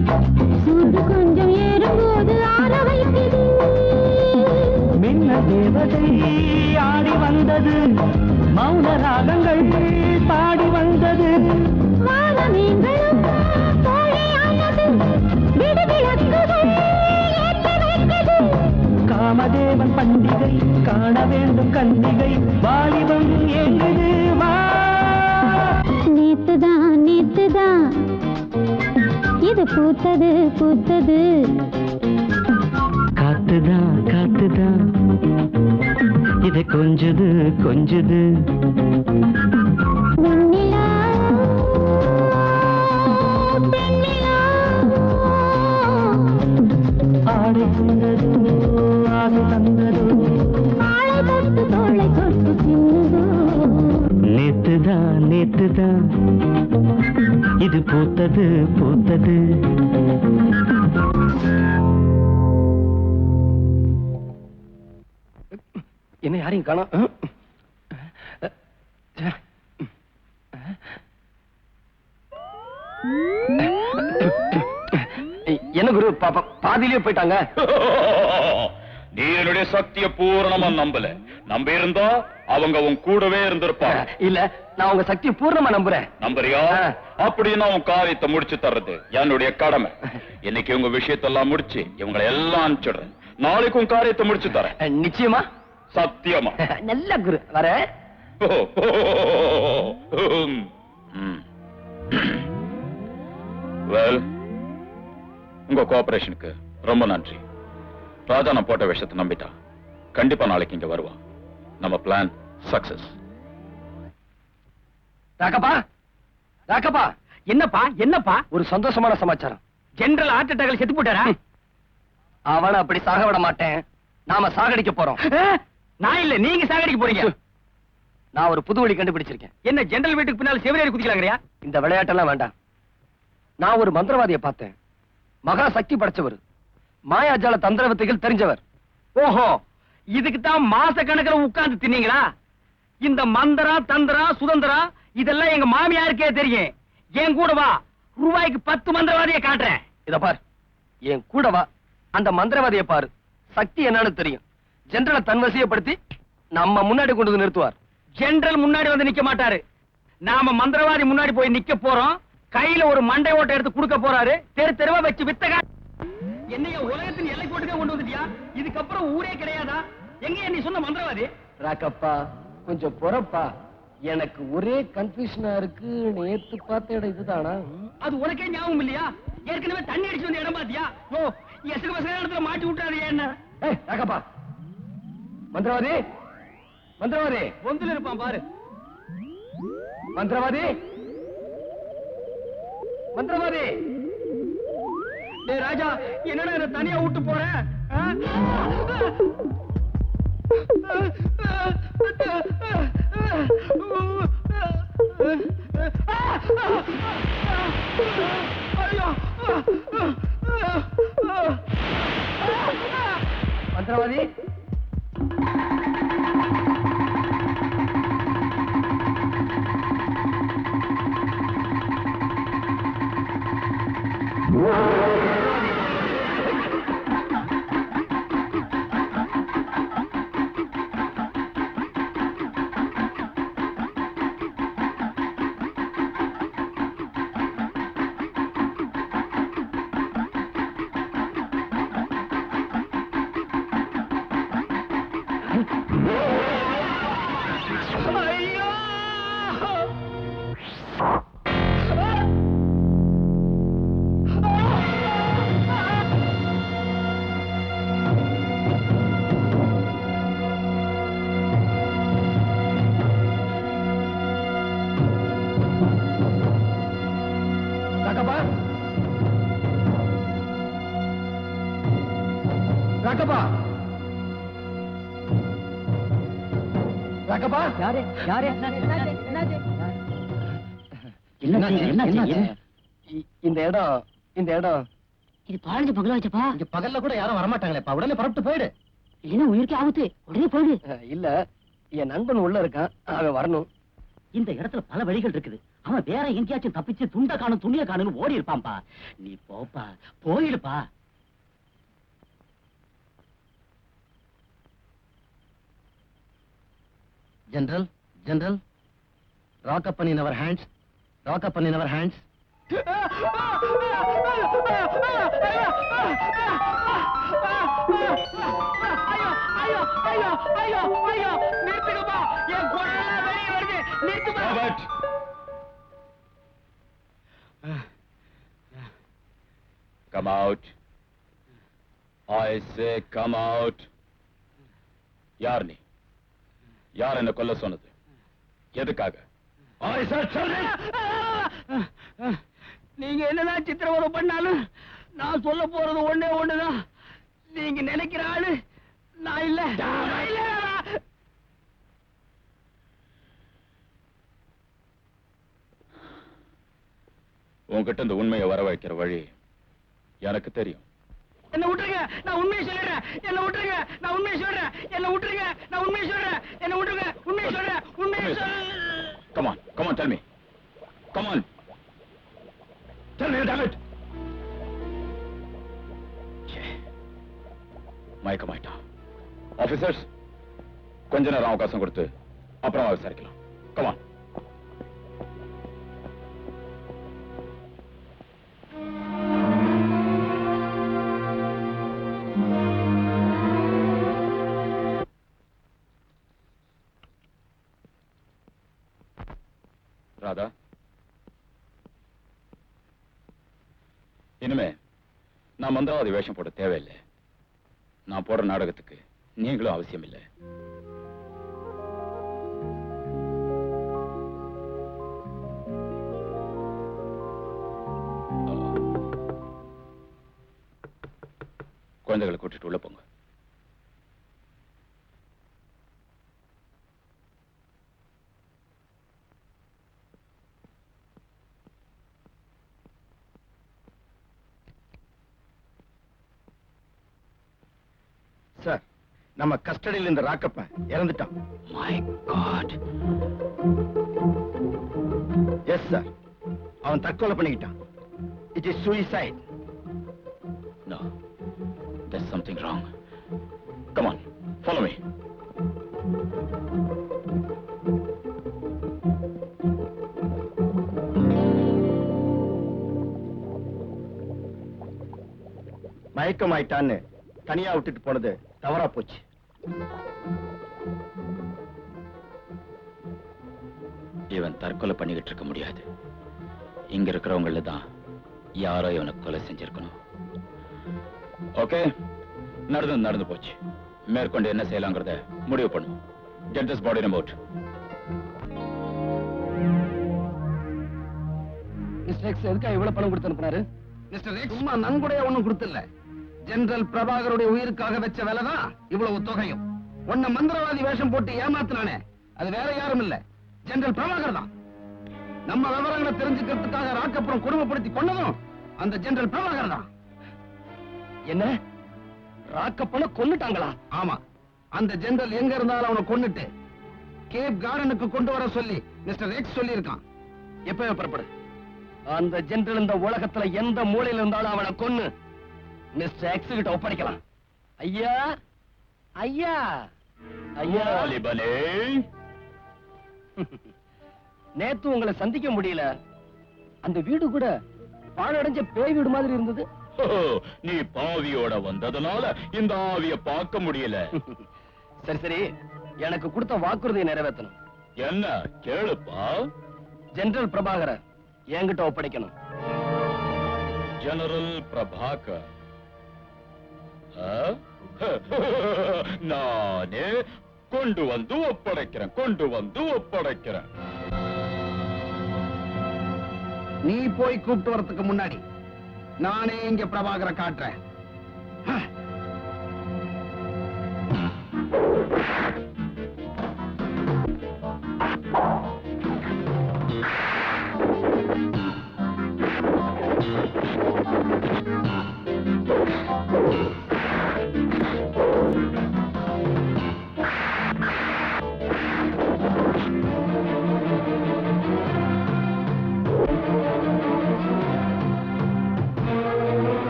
சூடு கொஞ்சம் ஏறும்போது ஆற வைக்குது மின்ன தேவதை ஆடி வந்தது மௌன ராகங்கள் பாடி வந்தது வானமீன்களும் தோழியானது விடுவிளக்குகள் ஏற்றி வைக்குது காமதேவன் பண்டிகை காண வேண்டும் கன்னிகை வாலிபம் ஏங்குது வா நேத்துதான் இது பூத்தது காத்துதான் இது கொஞ்சுது வெண்ணிலா ஆடை கொண்டது ஆசை தந்தது ஆளை தொட்டு தோளை தொட்டு பின்னுதோ நேத்துதான் இது பூத்தது என்ன யாரையும் காணோம். என்ன குரு பாதியிலே போயிட்டாங்க? நீ என்னுடைய சக்தியை பூரணமா நம்பல. நம்ப இருந்தா அவங்க உன் கூடவே இருந்திருப்பாங்க. இல்ல, நான் உங்க சக்தியை பூர்ணமா நம்புறேன். நம்புறியா? அப்படின்னா உன் காரியத்தை முடிச்சு தர்றது என்னுடைய கடமை. இன்னைக்கு உங்க விஷயத்தெல்லாம் முடிச்சு இவங்களை எல்லாம் அனுப்பிச்சிடுறேன். நாளைக்கு உன் காரியத்தை முடிச்சு தரேன். நிச்சயமா? சத்தியமா. நல்ல குரு, வர. வெல், உங்க கோஆபரேஷனுக்கு ரொம்ப நன்றி. ராஜா நான் போட்ட விஷயத்தை நம்பிட்டான். கண்டிப்பா நாளைக்கு இங்க வருவான். நம்ம பிளான் சக்சஸ். ராகப்பா, ராகப்பா. என்னப்பா என்னப்பா? ஒரு சந்தோஷமான சமாச்சாரம். ஜெனரல் ஹார்ட் அட்டாக்ல செத்து போட்டாரா? அவனை அப்படி சாக விட மாட்டேன். நாம சாகடிக்க போறோம். நான் இல்ல, நீங்க சாகடிக்க போறீங்க. நான் ஒரு புது வழி கண்டுபிடிச்சிருக்கேன். என்ன ஜெனரல் வீட்டுக்கு பின்னால செவரேறி குதிக்கலாங்கறியா? இந்த விளையாட்டெல்லாம் வேண்டாம். நான் ஒரு மந்திரவாதியை பார்த்தேன். மகா சக்தி படைச்சவர், மாயாஜால தந்திர வித்தைகள் தெரிஞ்சவர். ஓஹோ, இதுக்கு தான் மாச கணக்குல உட்கார்ந்து தின்னீங்களா? இந்த மந்திரா தந்திரா சுதந்திரா இதெல்லாம் எங்க மாமியாருக்கே தெரியும். என் கூட வா, ரூபாய்க்கு 10 மந்திரவாதியை காட்டுறேன். இத பார், என் கூட வா, அந்த மந்திரவாதியை பாரு. சக்தி என்னன்னு தெரியும். ஜெனரலை தன்வசியப்படுத்தி நம்ம முன்னாடி கொண்டு வந்து நிறுத்துவார். ஜெனரல் முன்னாடி வந்து நிக்க மாட்டாரு. நாம மந்திரவாதி முன்னாடி போய் நிக்க போறோம். கையில ஒரு மண்டை ஓட்டை எடுத்து கொடுக்க போறாரு. தெரு தெருவா வச்சு வித்தகா. என்னைய உலகத்தின் எல்லை கோட்டுக்கே கொண்டு வந்துட்டியா? இதுக்கப்புறம் ஊரே கிடையாதா? எங்க நீ சொன்ன மந்திரவாதி? ராக்கப்பா, கொஞ்சம் பொறப்பா. எனக்கு ஒரே கன்ஃபியூஷனா இருக்கு. நேத்து பார்த்த இடம் இதுதானா? அது உனக்கே ஞாபகம் இல்லையா? ஏற்கனவே தண்ணி அடிச்சு வந்த இடம் பாத்தியா? ஓ, எசுக்கு பசங்க இடத்துல மாட்டி விட்டாரு. என்ன ராக்கப்பா, மந்திரவாதி, மந்திரவாதி பொந்துல இருப்பான் பாரு. மந்திரவாதி, மந்திரவாதி. டேய் ராஜா, என்னடா என்ன தனியா விட்டு போற? மந்திரவாதி, ராகப்பா, ராகப்பா. யாரு யாரு? இந்த இடம், இந்த இடம் இது பாழஞ்ச பங்களா வச்சப்பா. இங்க பகல்ல கூட யாரும் வரமாட்டாங்களேப்பா. உடனே பரப்பிட்டு போயிடு. இல்லைன்னா உயிருக்கு ஆபத்து. உடனே போயிடு. இல்ல, என் நண்பன் உள்ள இருக்கான், அவன் வரணும். இந்த இடத்துல பல வழிகள் இருக்குது. அவன் வேற எங்கேயாச்சும் தப்பிச்சு துண்ட காணும் துணிய காணும்னு ஓடி இருப்பான்பா. நீ போப்பா, போயிடுப்பா. General, general, lock up in our hands, lock up in our hands. நிறுத்துங்கப்பா, என் குடலாம் வெளியே வருது. நிறுத்துப்பா. Come out. I say come out. யார் நீ? யார் என்ன கொல்ல சொன்னது? எதுக்காக? I said something. நீங்க என்னதான் சித்திரவதை பண்ணாலும் நான் சொல்ல போறது ஒண்ணே ஒண்ணுதான். நீங்க நினைக்கிற ஆளு நான் இல்ல. உன்கிட்ட இந்த உண்மையை வர வைக்கிற வழி எனக்கு தெரியும். என்ன விட்டுருங்க, நான் உண்மையை சொல்லிடுறேன். என்ன விட்டுருங்க, நான் உண்மையை சொல்றேன். என்ன விட்டுருங்க, நான் உண்மையை சொல்றேன். என்ன விட்டுருங்க, உண்மையை சொல்றேன். உண்மையை Come on, come on, tell me. Come on. Tell me, damn it. மயக்கமாயிட்டான். ஆபீசர்ஸ், கொஞ்ச நேரம் அவகாசம் கொடுத்து அப்புறமா விசாரிக்கலாம். கமான். ராதா, இனிமே நான் மந்திரவாதி வேஷம் போட தேவையில்லை. நான் போடுற நாடகத்துக்கு நீங்களும் அவசியம் இல்லை. குழந்தைகளை கூட்டிட்டு உள்ள போங்க. சார், நம்ம கஸ்டடியில் இந்த ராக்கப்ப இறந்துட்டான். My God. எஸ் சார், அவன் தற்கொலை பண்ணிக்கிட்டான். It is suicide. No, there's something wrong. Come on, follow me. மயக்கமாயிட்டான்னு தனியா விட்டுட்டு போனது தவறா போச்சு. இவன் தற்கொலை பண்ணிக்கிட்டு இருக்க முடியாது. இங்க இருக்கிறவங்கள தான் யாரோ இவனை கொலை செஞ்சிருக்கணும். ஓகே, நடந்து போச்சு. மேற்கொண்டு என்ன செய்யலாங்கிறத முடிவு பண்ணும். Get this body removed. Mister X எதுக்காக இவ்வளவு பணம் கொடுத்து அனுப்புனாரு? மிஸ்டர் எக்ஸ் சும்மா நன்கொடைய ஒண்ணும் கொடுத்தில்ல. ஜெனரல் பிரபாகருடைய உயிருக்காக வச்ச வேலைதான் இவ்வளவு தொகையும். உன்னை மந்திரவாதி வேஷம் போட்டு ஏமாத்தினானே, அது வேற யாரும் இல்ல, ஜெனரல் பிரபாகர் தான். நம்ம விவரங்களை தெரிஞ்சுக்கிறதுக்காக ராக்கப்புறம் குடும்பப்படுத்தி கொண்டதும் அந்த ஜெனரல் பிரபாகர் தான். என்ன, ராக்கப்பன கொன்னுட்டாங்களா? ஆமா, அந்த ஜெனரல் எங்க இருந்தாலும் அவனை கொன்னுட்டு கேப் கார்டனுக்கு கொண்டு வர சொல்லி மிஸ்டர் எக்ஸ் சொல்லி இருக்கான். எப்ப புறப்படு. அந்த ஜெனரல் இந்த உலகத்துல எந்த மூலையில இருந்தாலும் அவனை கொன்னு மிஸ்டர் எக்ஸ் கிட்ட ஒப்படைக்கலாம். ஐயா ஐயா ஐயா, வாலிபனே, நேத்து உங்களை சந்திக்க முடியல. அந்த வீடு கூட பாழடைஞ்ச பேய் வீடு மாதிரி இருந்தது. ஓ, நீ பாவியோட வந்ததுனால இந்த ஆவிய பார்க்க முடியல. சரி சரி, எனக்கு கொடுத்த வாக்குறுதியை நிறைவேற்றணும். என்ன கேளுப்பா. ஜெனரல் பிரபாகரை என்கிட்ட ஒப்படைக்கணும். ஜெனரல் பிரபாகர்? நானே கொண்டு வந்து ஒப்படைக்கிறேன். நீ போய் கூப்பிட்டு வரதுக்கு முன்னாடி நானே இங்க பிரபாகரை காட்டுறேன்.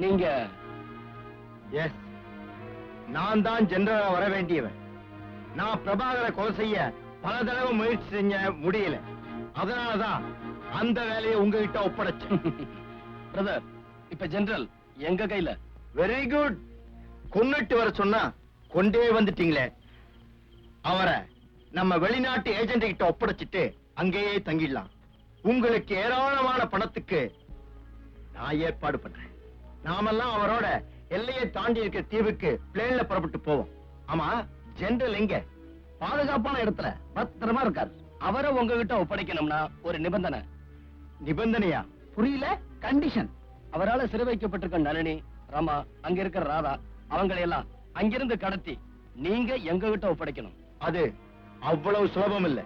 நீங்க எஸ், நான் தான் ஜெனரலா வர வேண்டியவன். நான் பிரபாகரை கொலை செய்ய பல தடவை முயற்சி செஞ்ச முடியல. அதனாலதான் அந்த வேலையை உங்ககிட்ட ஒப்படைச்சேன். பிரதர், இப்ப ஜெனரல் எங்க கையில. Very good. கொன்னுட்டு வர சொன்னா கொண்டே வந்துட்டீங்களே. அவரை நம்ம வெளிநாட்டு ஏஜென்ட் கிட்ட ஒப்படைச்சிட்டு அங்கேயே தங்கிடலாம். உங்களுக்கு ஏராளமான பணத்துக்கு நான் ஏற்பாடு பண்றேன். நாமெல்லாம் அவரோட எல்லையை தாண்டி இருக்கிற தீவுக்கு பிளேன்ல புறப்பட்டு போவோம். ஆமா, ஜெனரல் எங்க? பாதுகாப்பான இடத்துல பத்திரமா இருக்காரு. அவரை உங்ககிட்ட ஒப்படைக்கணும்னா ஒரு நிபந்தனை. நிபந்தனையா? புரியல. கண்டிஷன். அவரால சிறை வைக்கப்பட்டிருக்க நளினி, ராமா, அங்க இருக்கிற ராதா, அவங்களை எல்லாம் அங்கிருந்து கடத்தி நீங்க எங்ககிட்ட ஒப்படைக்கணும். அது அவ்வளவு சுலபம் இல்ல.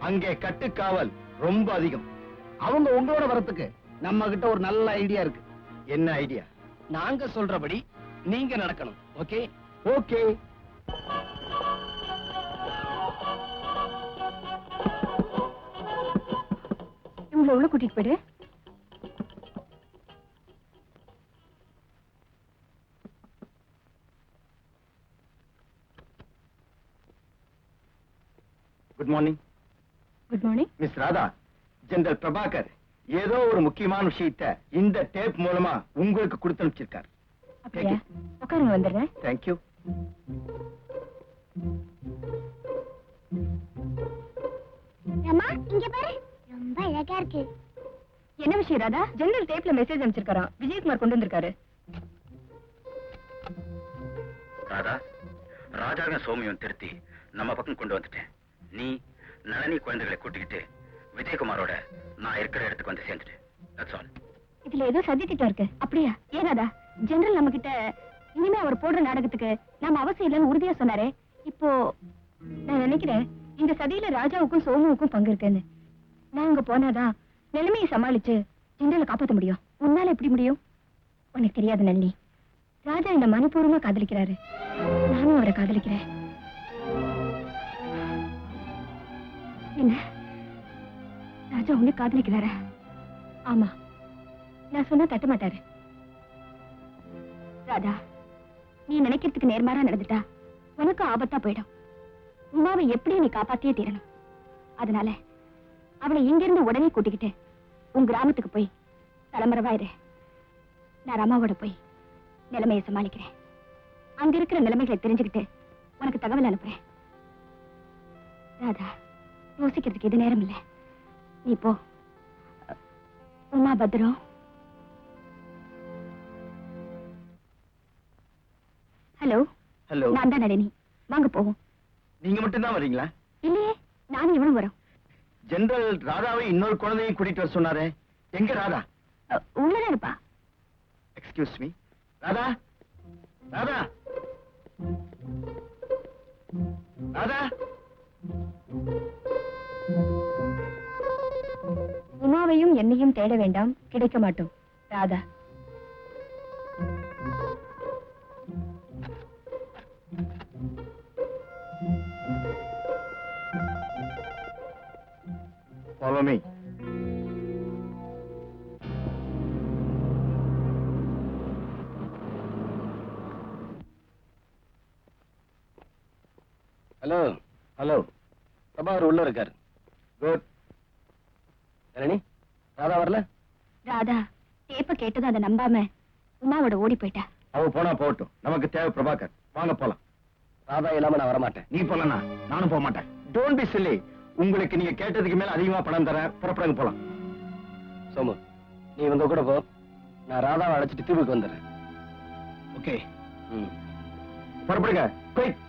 அங்கே கட்டுக்காவல் ரொம்ப அதிகம். அவங்க உங்களோட வரத்துக்கு நம்ம கிட்ட ஒரு நல்ல ஐடியா இருக்கு. என்ன ஐடியா? நாங்க சொல்றபடி நீங்க நடக்கணும். ஓகே? ஓகே. இவங்களை உள்ள கூட்டிட்டு போயிடு. Good morning. Good morning. Miss Radha, general Prabhakar ஏதோ ஒரு முக்கியமான விஷயத்தை இந்த டேப் மூலமா உங்களுக்கு கொடுத்து அனுப்பிச்சிருக்கார். அப்படியா? உட்காருங்க, வந்துடுறேன். தேங்க்யூ. அம்மா, இங்க பாரு, ரொம்ப அழகா இருக்கு. என்ன விஷயம் ராதா? ஜெனரல் டேப்ல மெசேஜ் அனுப்பிச்சிருக்காராம். விஜயகுமார் கொண்டு வந்திருக்காரு. ராதா, ராஜாவையும் சோமியும் திருத்தி நம்ம பக்கம் கொண்டு வந்துட்டேன். நீ நளினி குழந்தைகளை கூட்டிக்கிட்டு விஜயகுமாரோட நான் இருக்கிற இடத்துக்கு வந்து சேர்ந்துட்டேன். That's all. இதுல ஏதோ சதி திட்டம் இருக்கு. அப்படியா? ஏன் ராதா? ஜெனரல் நம்ம கிட்ட இனிமே அவர் போடுற நாடகத்துக்கு நாம அவசியம் இல்லைன்னு உறுதியா சொன்னாரே. இப்போ நான் நினைக்கிறேன் இந்த சதியில ராஜாவுக்கும் சோமுவுக்கும் பங்கு இருக்குன்னு. நான் அங்க போனாதான் நிலைமையை சமாளிச்சு ஜெனரலை காப்பாத்த முடியும். உன்னால எப்படி முடியும்? உனக்கு தெரியாது நளினி, ராஜா என்ன மனப்பூர்வமா காதலிக்கிறாரு. நானும் அவரை காதலிக்கிறேன். என்ன, ராஜா உன்னை காதலிக்கிறாரா? ஆமா, நான் சொன்னா தட்ட மாட்டாரு. ராதா, நீ நினைக்கிறதுக்கு நேர்மாறா நடந்துட்டா உனக்கு ஆபத்தா போயிடும். உமாவை எப்படியும் நீ காப்பாத்தியே தீரணும். அதனால அவளை இங்கிருந்து உடனே கூட்டிக்கிட்டு உன் கிராமத்துக்கு போய் தலைமறைவாயிரு. நான் ரமாவோட போய் நிலைமையை சமாளிக்கிறேன். அங்க இருக்கிற நிலைமைகளை தெரிஞ்சுக்கிட்டு உனக்கு தகவல் அனுப்புறேன். ராதா, யோசிக்கிறதுக்கு இது நேரம் இல்ல. நீ போ. உமா பத்திரம். ஹலோ. ஹலோ. நான் தான் நளினி. வாங்க போவோம். நீங்க மட்டும் தான் வரீங்களா? இல்லையே, நானும் இவனும் வரோம். ஜெனரல் ராதாவை இன்னொரு குழந்தையும் கூட்டிட்டு வர சொன்னாரே, எங்க ராதா? உள்ளதான் இருப்பா. Excuse me. ராதா, ராதா, ராதா. உமாவையும் என்னையும் தேட வேண்டாம், கிடைக்க மாட்டோம். Radha. Follow me. Hello. Hello. Prabhakar உள்ள இருக்காரு. குட். நளினி, ராதா வரல? ராதா டேப்ப கேட்டதும் அதை நம்பாம உமாவோட ஓடி போயிட்டா. அவ போனா போகட்டும், நமக்கு தேவை பிரபாகர். வாங்க போலாம். ராதா இல்லாம நான் வரமாட்டேன். நீ போலனா நானும் போக மாட்டேன். Don't be chilli. உங்களுக்கு நீங்க கேட்டதுக்கு மேல அதிகமா பணம் தரேன். புறப்படுங்க போலாம். சோமு, நீ இவங்க கூட போ. நான் ராதாவை அழைச்சிட்டு தீவுக்கு வந்துடுறேன். ஓகே. ம். புறப்படுங்க. குயிக்.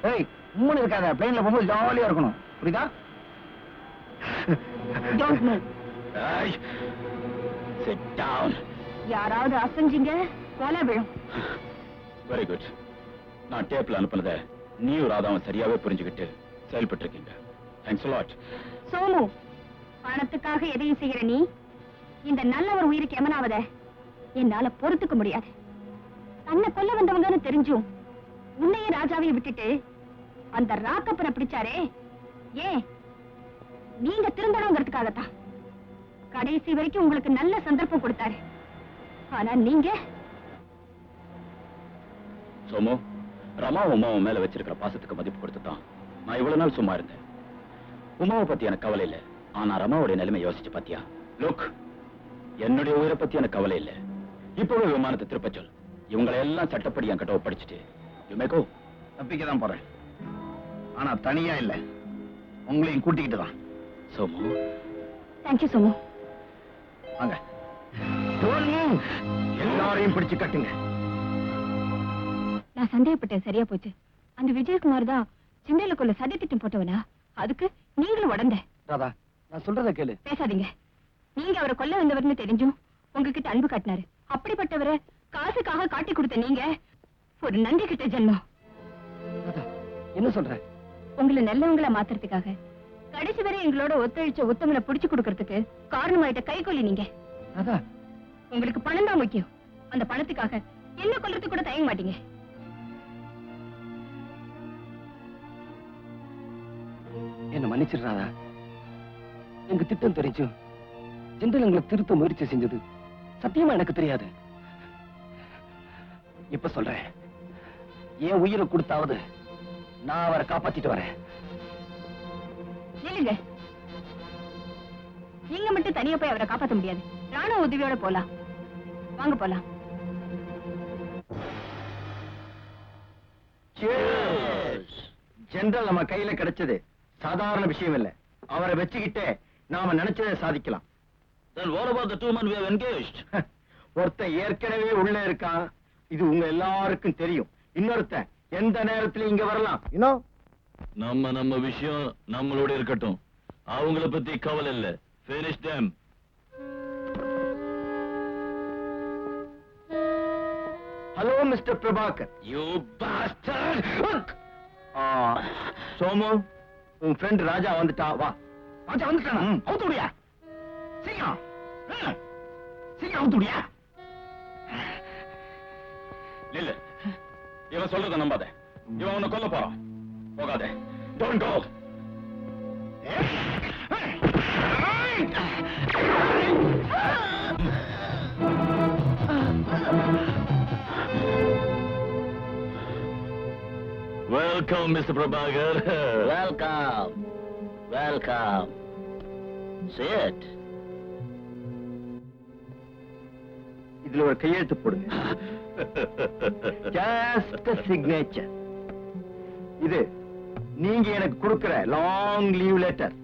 ஏய், மூணு இருக்காத. பிளேன்ல போகும்போது ஜாலியா இருக்கணும். புரியுதா? Don't move. Sit down. யாராவது அசைஞ்சீங்க கொலை விழும். Very good. நான் டேப்ல அனுப்புனத நீயும் ராதாவும் சரியாவே புரிஞ்சுக்கிட்டு செயல்பட்டு இருக்கீங்க. Thanks a lot. சோமு, பணத்துக்காக எதையும் செய்யற நீ இந்த நல்ல ஒரு உயிருக்கு எமனாவத என்னால பொறுத்துக்க முடியாது. தன்னை கொல்ல வந்தவங்கன்னு தெரிஞ்சும் உன்னையும் ராஜாவையும் விட்டுட்டு அந்த ராக்கப்பனை பிடிச்சாரே, ஏன் நீங்க திருந்தணுங்கிறதுக்காகத்தான். கடைசி வரைக்கும் உங்களுக்கு நல்ல சந்தர்ப்பம் கொடுத்தாரு. ஆனா நீங்க சோமு, ரமா உமாவை மேல வச்சிருக்கிற பாசத்துக்கு மதிப்பு கொடுத்துதான் நான் இவ்வளவு நாள் சும்மா இருந்தேன். உமாவை பத்தி எனக்கு கவலை இல்ல, ஆனா ரமாவுடைய நிலைமை யோசிச்சு பாத்தியா? லுக், என்னுடைய உயிரை பத்தி எனக்கு கவலை இல்ல. இப்பவே விமானத்தை திருப்ப சொல். இவங்களை எல்லாம் சட்டப்படி என் கிட்ட ஒப்படைச்சிட்டு யுமேகோ தப்பிக்கதான் போறேன். ஆனா தனியா இல்ல, உங்களையும் கூட்டிக்கிட்டு தான். சோமு, தேங்க்யூ சோமு. வாங்க. எல்லாரையும் பிடிச்சு கட்டுங்க. நான் சந்தேகப்பட்டேன், சரியா போச்சு. அந்த விஜயகுமார் தான் சிந்தையிலுக்குள்ள சதி திட்டம் போட்டவனா? அதுக்கு நீங்களும் உடந்த. ராதா, நான் சொல்றத கேளு. பேசாதீங்க. நீங்க அவரை கொல்ல வந்தவர்னு தெரிஞ்சும் உங்ககிட்ட அன்பு காட்டினாரு. அப்படிப்பட்டவரை காசுக்காக காட்டி கொடுத்த நீங்க ஒரு நன்றி கிட்ட ஜென்மம். ராதா, என்ன சொல்ற? உங்களை நல்லவங்கள மாத்துறதுக்காக கடைசி வரை எங்களோட ஒத்துழைச்ச உத்தமனை புடிச்சு கொடுக்கறதுக்கு காரணமாயிட்ட கைகொல்லி நீங்க. ராதா, உங்களுக்கு பணம் தான் முக்கியம். அந்த பணத்துக்காக என்ன கொல்றதுக்கு கூட தயங்க மாட்டீங்க. என்ன மன்னிச்சிடுறாதா. எங்க திட்டம் தெரிஞ்சும் ஜெனரல் எங்களை திருத்த முயற்சி செஞ்சது சத்தியமா எனக்கு தெரியாது. இப்ப சொல்றேன், என் உயிரை கொடுத்தாவது நான் அவரை காப்பாத்திட்டு வரேன். இல்லைங்க, நீங்க மட்டும் தனியா போய் அவரை காப்பாத்த முடியாது. ராணுவ உதவியோட போலாம். வாங்க போலாம். ஜெனரல் நம்ம கையில கிடைச்சது சாதாரண விஷயம் இல்ல. அவரை வச்சுக்கிட்டே நாம நினைச்சதை சாதிக்கலாம். Then what about the two men we have engaged? ஒருத்தன் ஏற்கனவே உள்ள இருக்கான், இது உங்க எல்லாருக்கும் தெரியும். இன்னொருத்தன் எந்த நேரத்துல இங்க வரலாம். இன்னும் நம்ம விஷயம் நம்மளோட இருக்கட்டும். அவங்கள பத்தி கவலை இல்ல. Finish them. Hello mister Prabhakar. You bastard! Somu, உன் ஃப்ரெண்ட் ராஜா வந்துட்டா. வா. ராஜா வந்துட்டானா? அவுத்துடியா? சீக்கிரம் சீக்கிரம் அவுத்துடியா? இல்ல, இவன் சொல்றத நம்பாத. இவன் உன்னை கொல்ல போறான். போகாதே. Don't go. Welcome, Mr. Prabhakar. Welcome. Welcome. Sit. இதுல ஒரு கையெழுத்து போடுங்க. Just a signature. இது நீங்க எனக்கு கொடுக்கிற லாங் லீவ் லெட்டர்.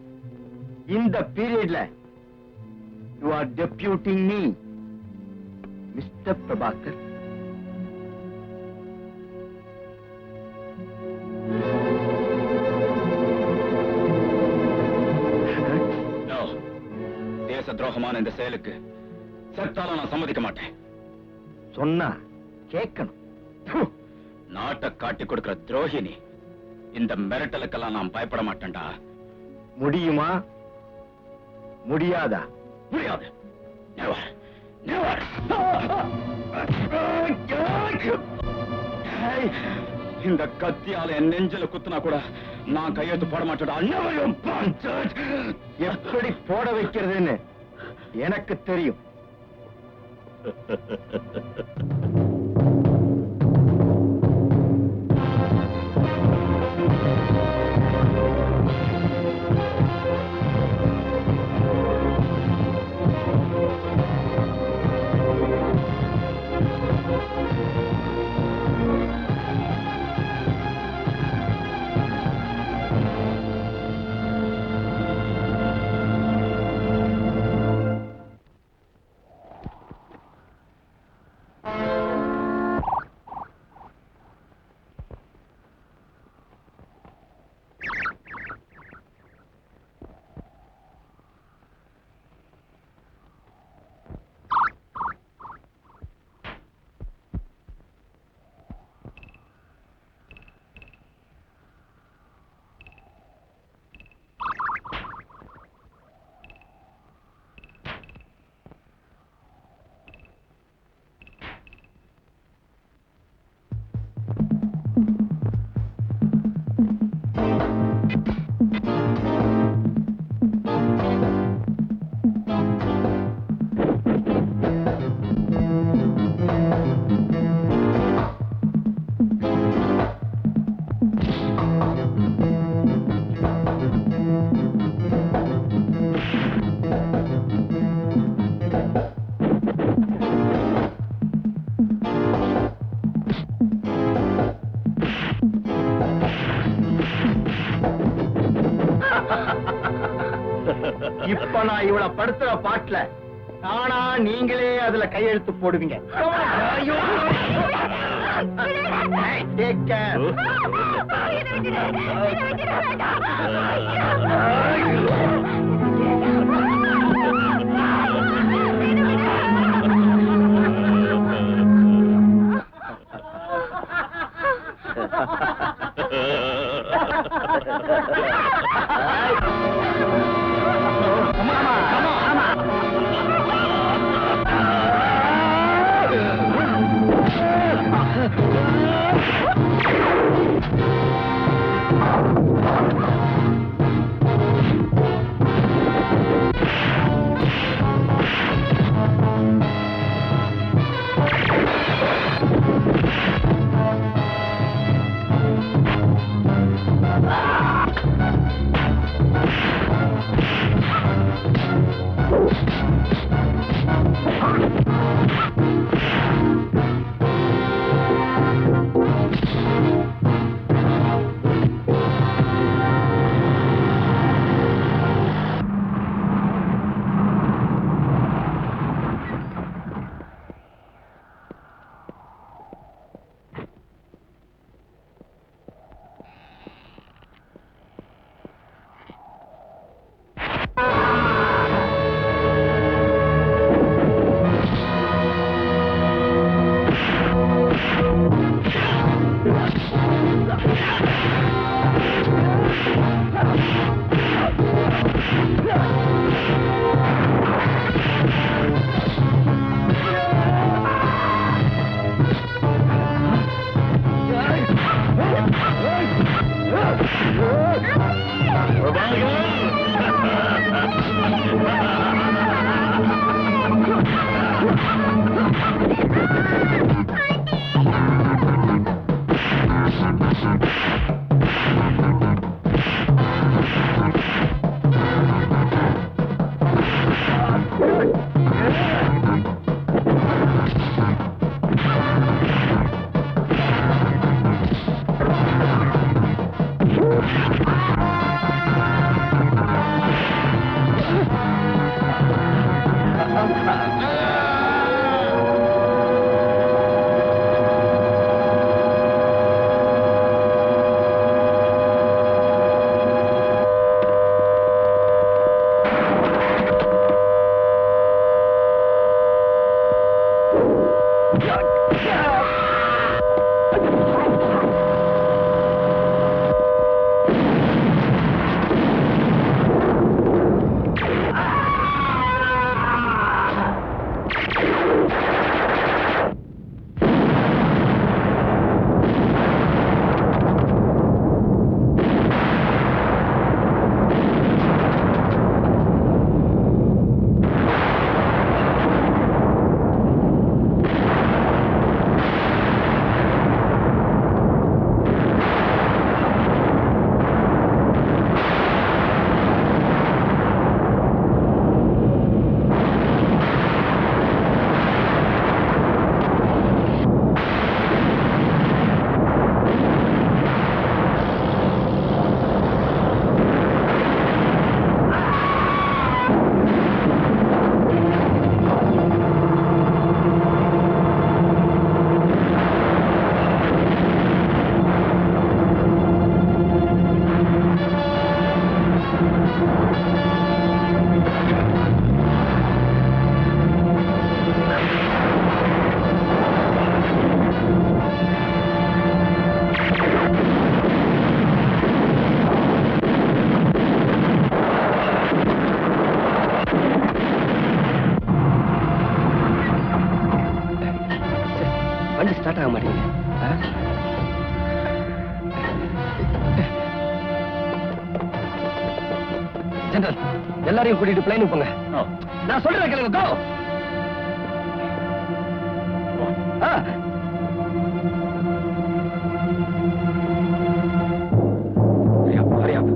இந்த பீரியட்ல you are deputing me, Mr. Prabhakar. No. தேச துரோகமான இந்த செயலுக்கு சட்டால நான் சம்மதிக்க மாட்டேன். சொன்னா கேட்கணும். நாட்டை காட்டி கொடுக்கிற துரோகினி. இந்த மிரட்டலுக்கெல்லாம் நான் பயப்பட மாட்டேன்டா. முடியுமா? முடியாதா? முடியாது. Never. Never. இந்த கத்தியால என் நெஞ்சில குத்துனா கூட நான் கையெழுத்து போட மாட்டேன்டா. Never, you bastard. எப்படி போட வைக்கிறதுன்னு எனக்கு தெரியும். நான் இவ்வளவு படுத்துற பாட்டுல ஆனா நீங்களே அதுல கையெழுத்து போடுவீங்க. Take care. ஸ்டார்ட் ஆக மாட்டேங்குது. ஜெனரல், எல்லாரையும் கூட்டிட்டு பிளைனுக்கு போங்க. நான் சொல்றேன் கேளுங்க. கோ. Hurry up.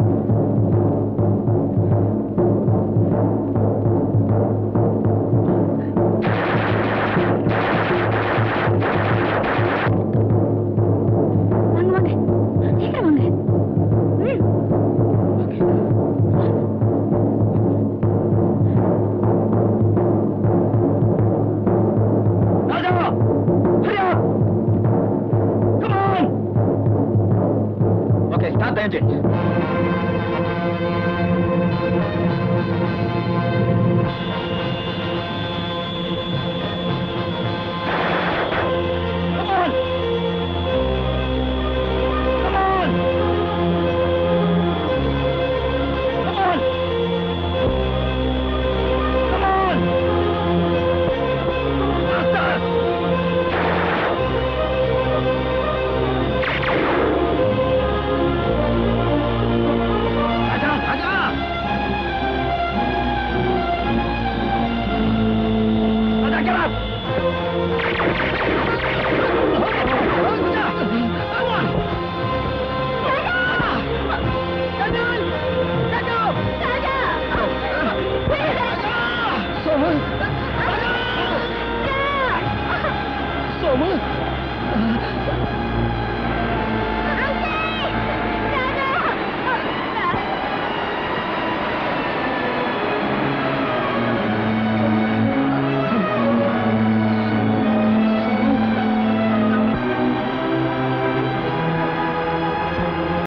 ஏஜென்ட்